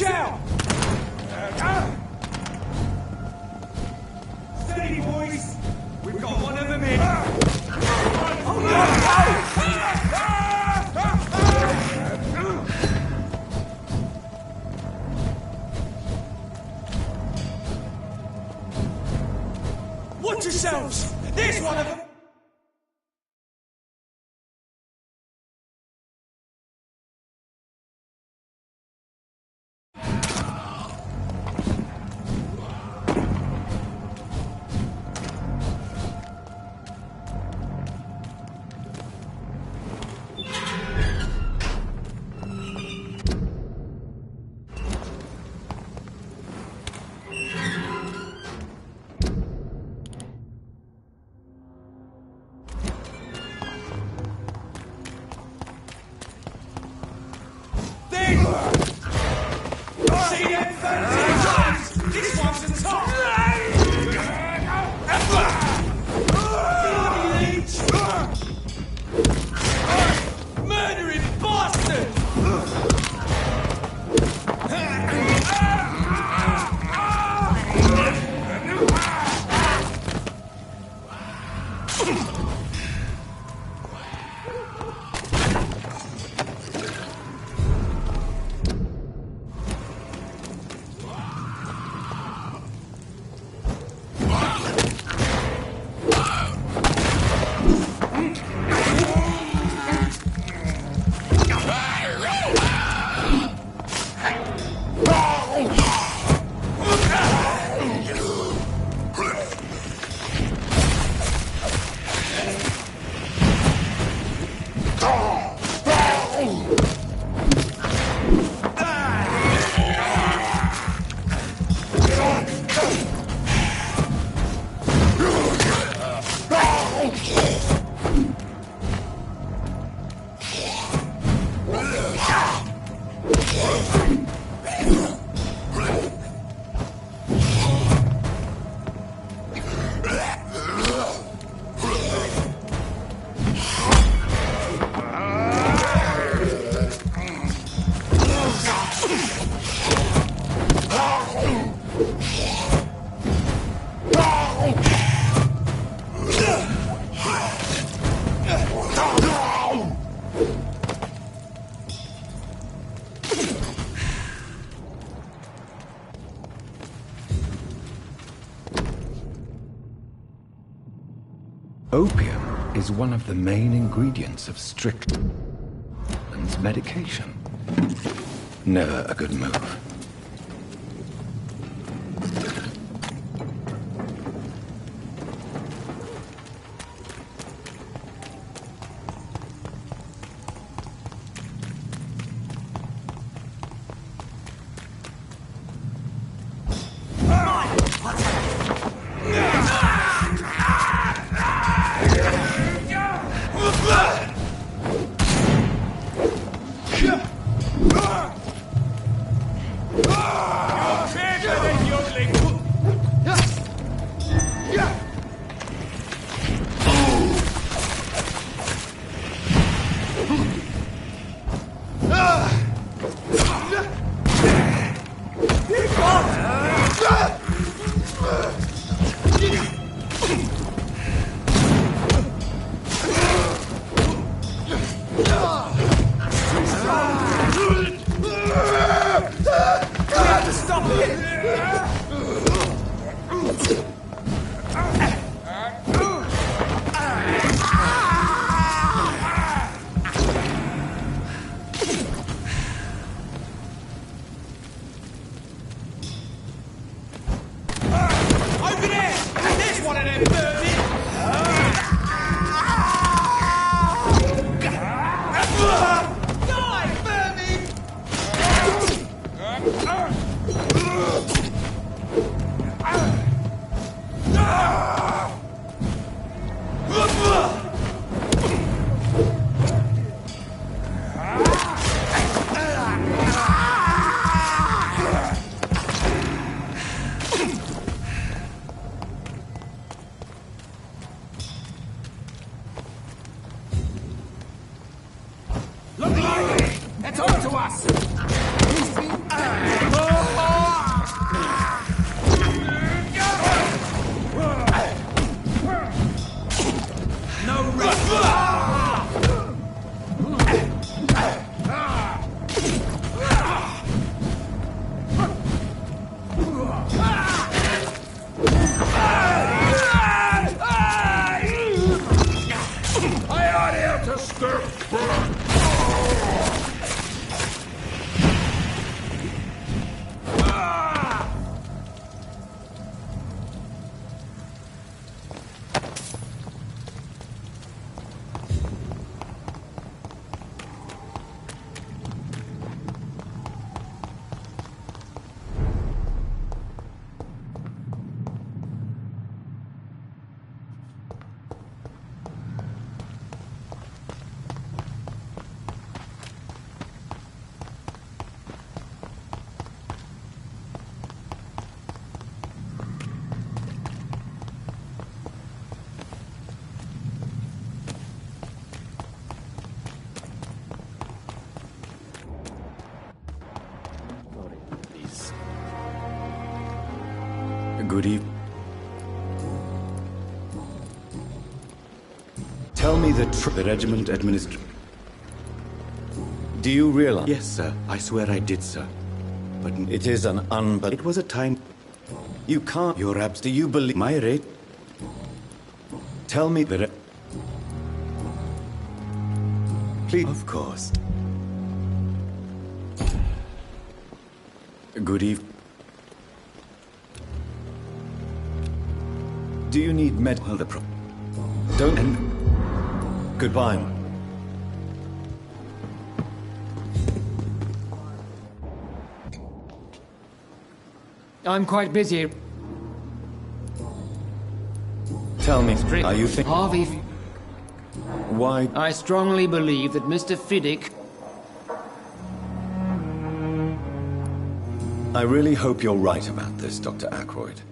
J: Watch out! Steady, boys! We've got one of them in! Watch yourselves! There's one of them! This one's the top! Murdering bastard!
B: Opium is one of the main ingredients of Strickland's medication. Never a good move.
I: Good evening. Tell me the regiment administrator. Do you realize?
S: Yes, sir. I swear I did, sir. But
I: it is an It
S: was a time.
I: You can't.
S: Your abs. Do you believe my rate?
I: Tell me the. Please.
S: Of course.
I: Good evening. Do you need med?
S: Well,
I: Don't. Goodbye.
Q: I'm quite busy.
I: Tell me, are you think
Q: Harvey?
I: Why?
Q: I strongly believe that Mr. Fiddick.
I: I really hope you're right about this, Dr. Ackroyd.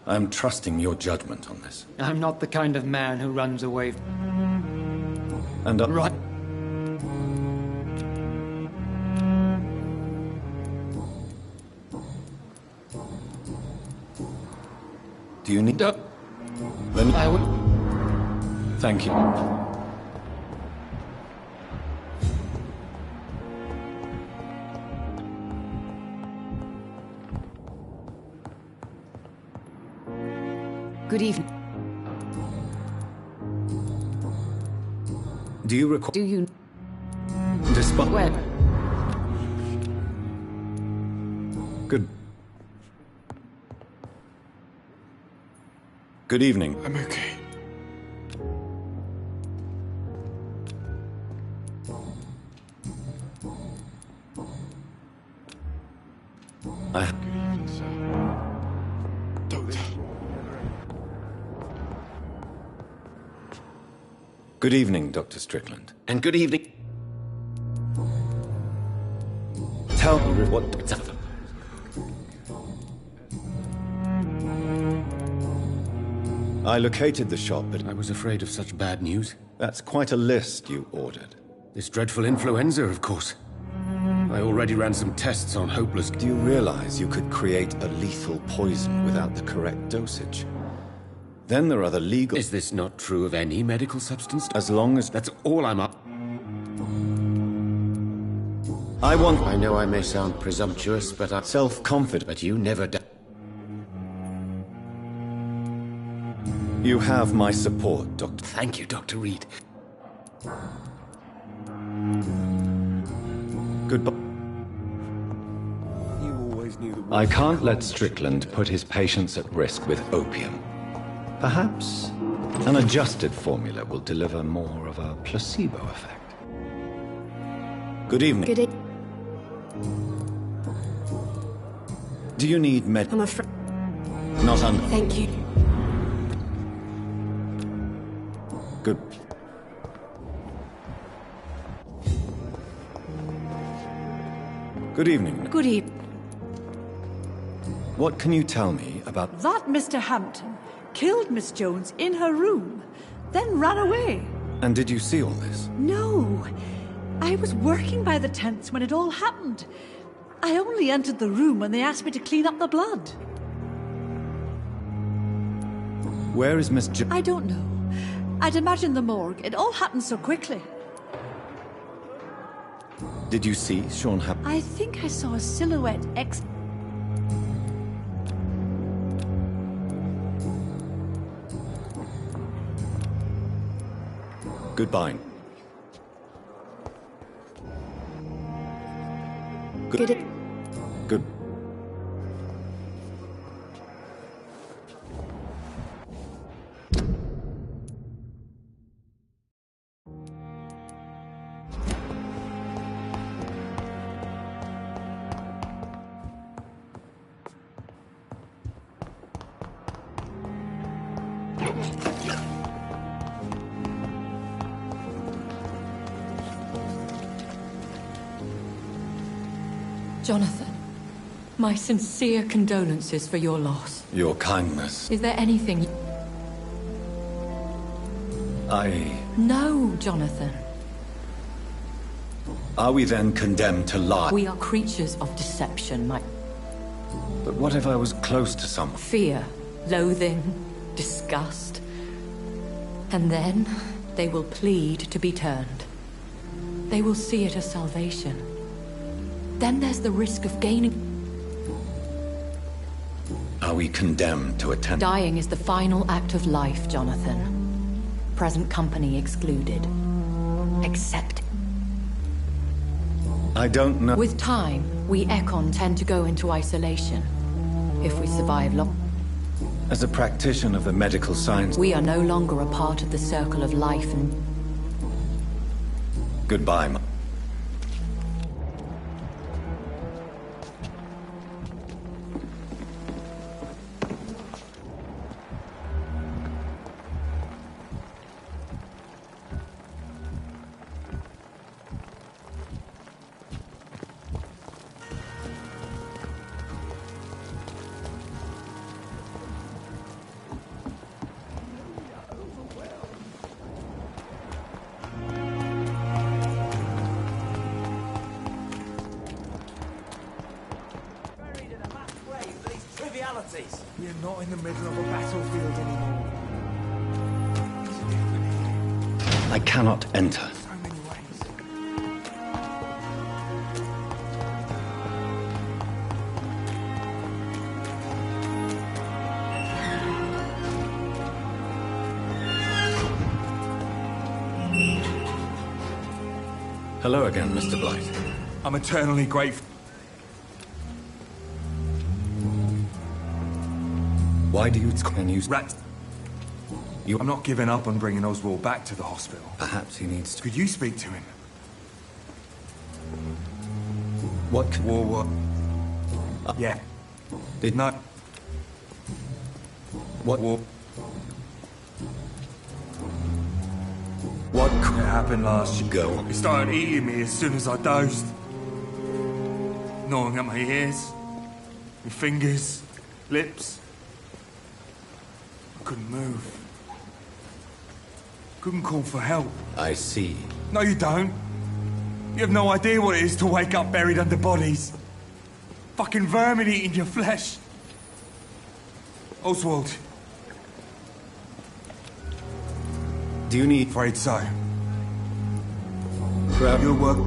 I: I'm trusting your judgment on this.
Q: I'm not the kind of man who runs away.
I: And
Q: right.
I: Do you need?
Q: Then I would.
I: Thank you.
F: Good evening.
I: Do you recall?
F: Do you?
I: Despite.
F: Where?
I: Good. Good evening.
E: I'm okay.
I: Good
E: evening, sir. Doctor.
I: Good evening, Dr. Strickland.
S: And good evening.
I: Tell me what. I located the shop, but
S: I was afraid of such bad news.
I: That's quite a list you ordered.
S: This dreadful influenza, of course. I already ran some tests on hopeless.
I: Do you realize you could create a lethal poison without the correct dosage? Then there are the legal...
S: Is this not true of any medical substance?
I: As long as...
S: That's all I'm up.
I: I
S: know I may sound presumptuous, but I'm...
I: Self-confident.
S: But you never do.
I: You have my support, Doctor.
S: Thank you, Dr. Reed.
I: Goodbye.
E: You always knew the
B: I can't let Strickland put his patients at risk with opium. Perhaps an adjusted formula will deliver more of a placebo effect.
I: Good evening.
T: Good evening.
I: Do you need med...
T: I'm afraid...
I: Not under...
T: Thank you.
I: Good. Good evening.
C: Good evening.
I: What can you tell me about...
C: That Mr. Hampton killed Miss Jones in her room, then ran away.
I: And did you see all this?
C: No. I was working by the tents when it all happened. I only entered the room when they asked me to clean up the blood.
I: Where is Miss Jo...
C: I don't know. I'd imagine the morgue. It all happened so quickly.
I: Did you see Sean Hampton?
C: I think I saw a silhouette
I: Goodbye.
T: Good.
I: Good.
F: Jonathan, my sincere condolences for your loss.
I: Your kindness.
F: Is there anything... No, Jonathan.
I: Are we then condemned to lie?
F: We are creatures of deception, my...
I: But
B: What if I was close to someone?
F: Fear, loathing, disgust. And then they will plead to be turned. They will see it as salvation. Then there's the risk of gaining...
B: Are we condemned to attend?
F: Dying is the final act of life, Jonathan. Present company excluded. Accept.
B: I don't know.
F: With time, we Ekon tend to go into isolation. If we survive long...
B: As a practitioner of the medical science...
F: We are no longer a part of the circle of life and...
B: Goodbye, Ma.
J: We're not in the middle of a battlefield anymore.
B: I cannot enter.
J: So many ways.
B: Hello again, Mr. Blight.
J: I'm eternally grateful.
B: Why do you use
J: Rat? I'm not giving up on bringing Oswald back to the hospital.
B: Perhaps he needs to...
J: Could you speak to him?
B: What?
J: War. Yeah.
B: Did
J: not.
B: What?
J: War. What happened last year?
B: Go.
J: It started eating me as soon as I dozed. Gnawing at my ears, my fingers, lips. I couldn't move. Couldn't call for help.
B: I see.
J: No, you don't. You have no idea what it is to wake up buried under bodies. Fucking vermin eating your flesh. Oswald.
B: Do you need...
J: Afraid so.
B: Grab
J: your work.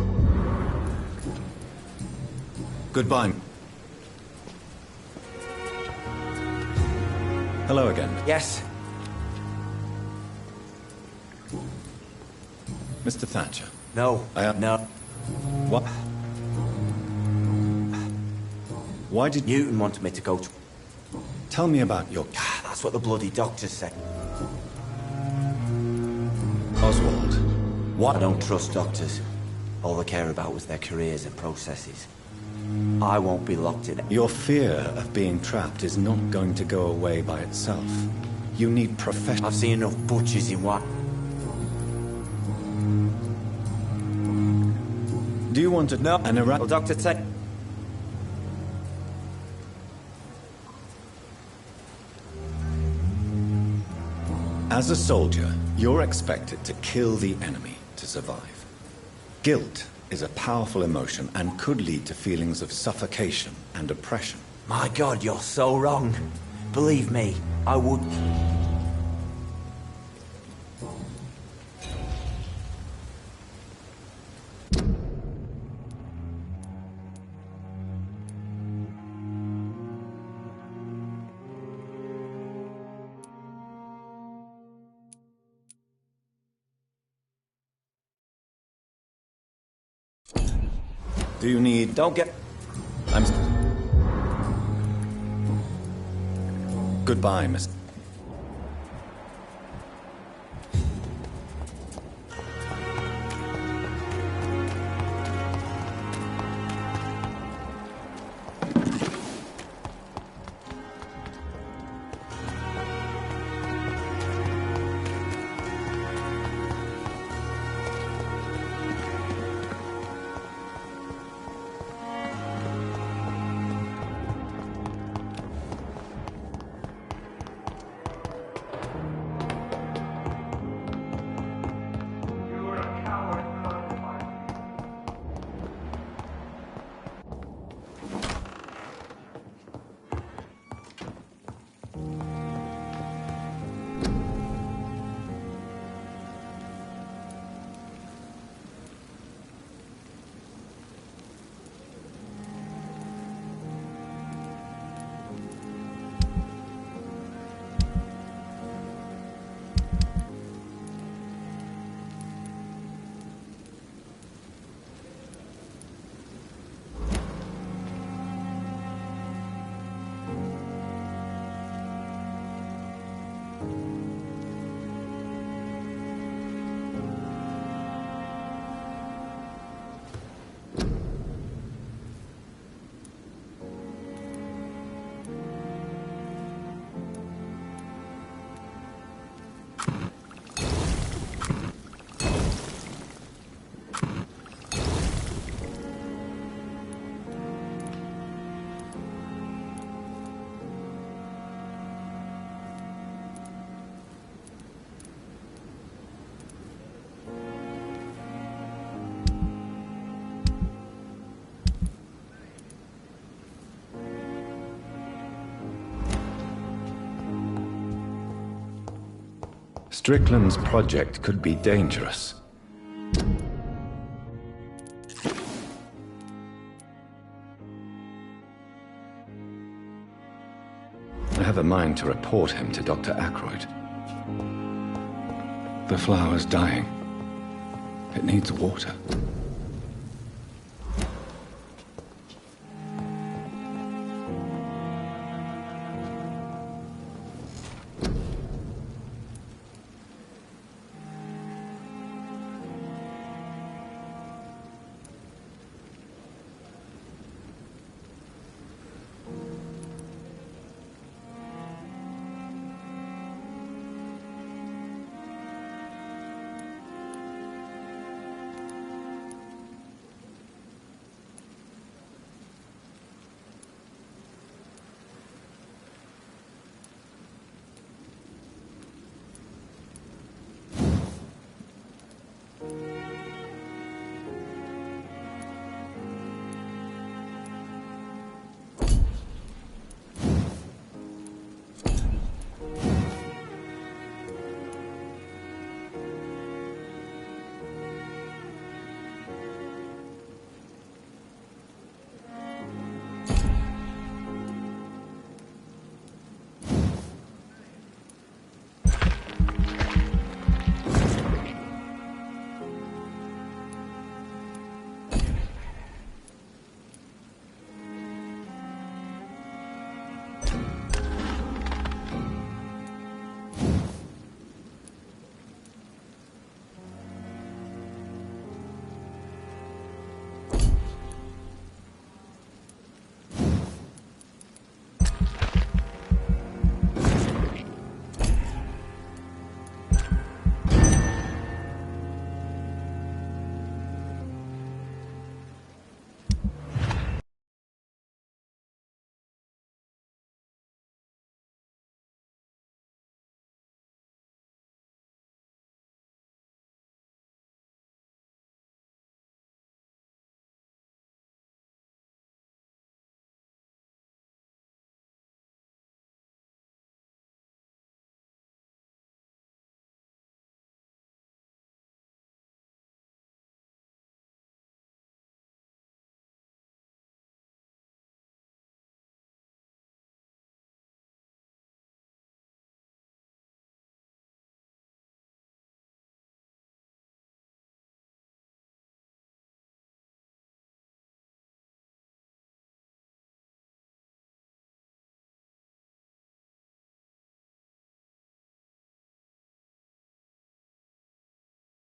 B: Goodbye. Hello again.
I: Yes.
B: Mr. Thatcher.
I: No. No.
B: What? Why did...
I: Newton wanted me to go to...
B: Tell me about your...
I: That's what the bloody doctors said.
B: Oswald.
I: What? I don't trust doctors. All they care about was their careers and processes. I won't be locked in.
B: Your fear of being trapped is not going to go away by itself. You need professional...
I: I've seen enough butchers in what...
B: Do you want to...
I: No.
B: An Iraq...
I: Well, Dr. Ted...
B: As a soldier, you're expected to kill the enemy to survive. Guilt is a powerful emotion and could lead to feelings of suffocation and oppression.
I: My God, you're so wrong. Believe me, I would...
B: Do you need...
I: Don't get...
B: I'm... Goodbye, Miss... Strickland's project could be dangerous. I have a mind to report him to Dr. Ackroyd. The flower's dying. It needs water.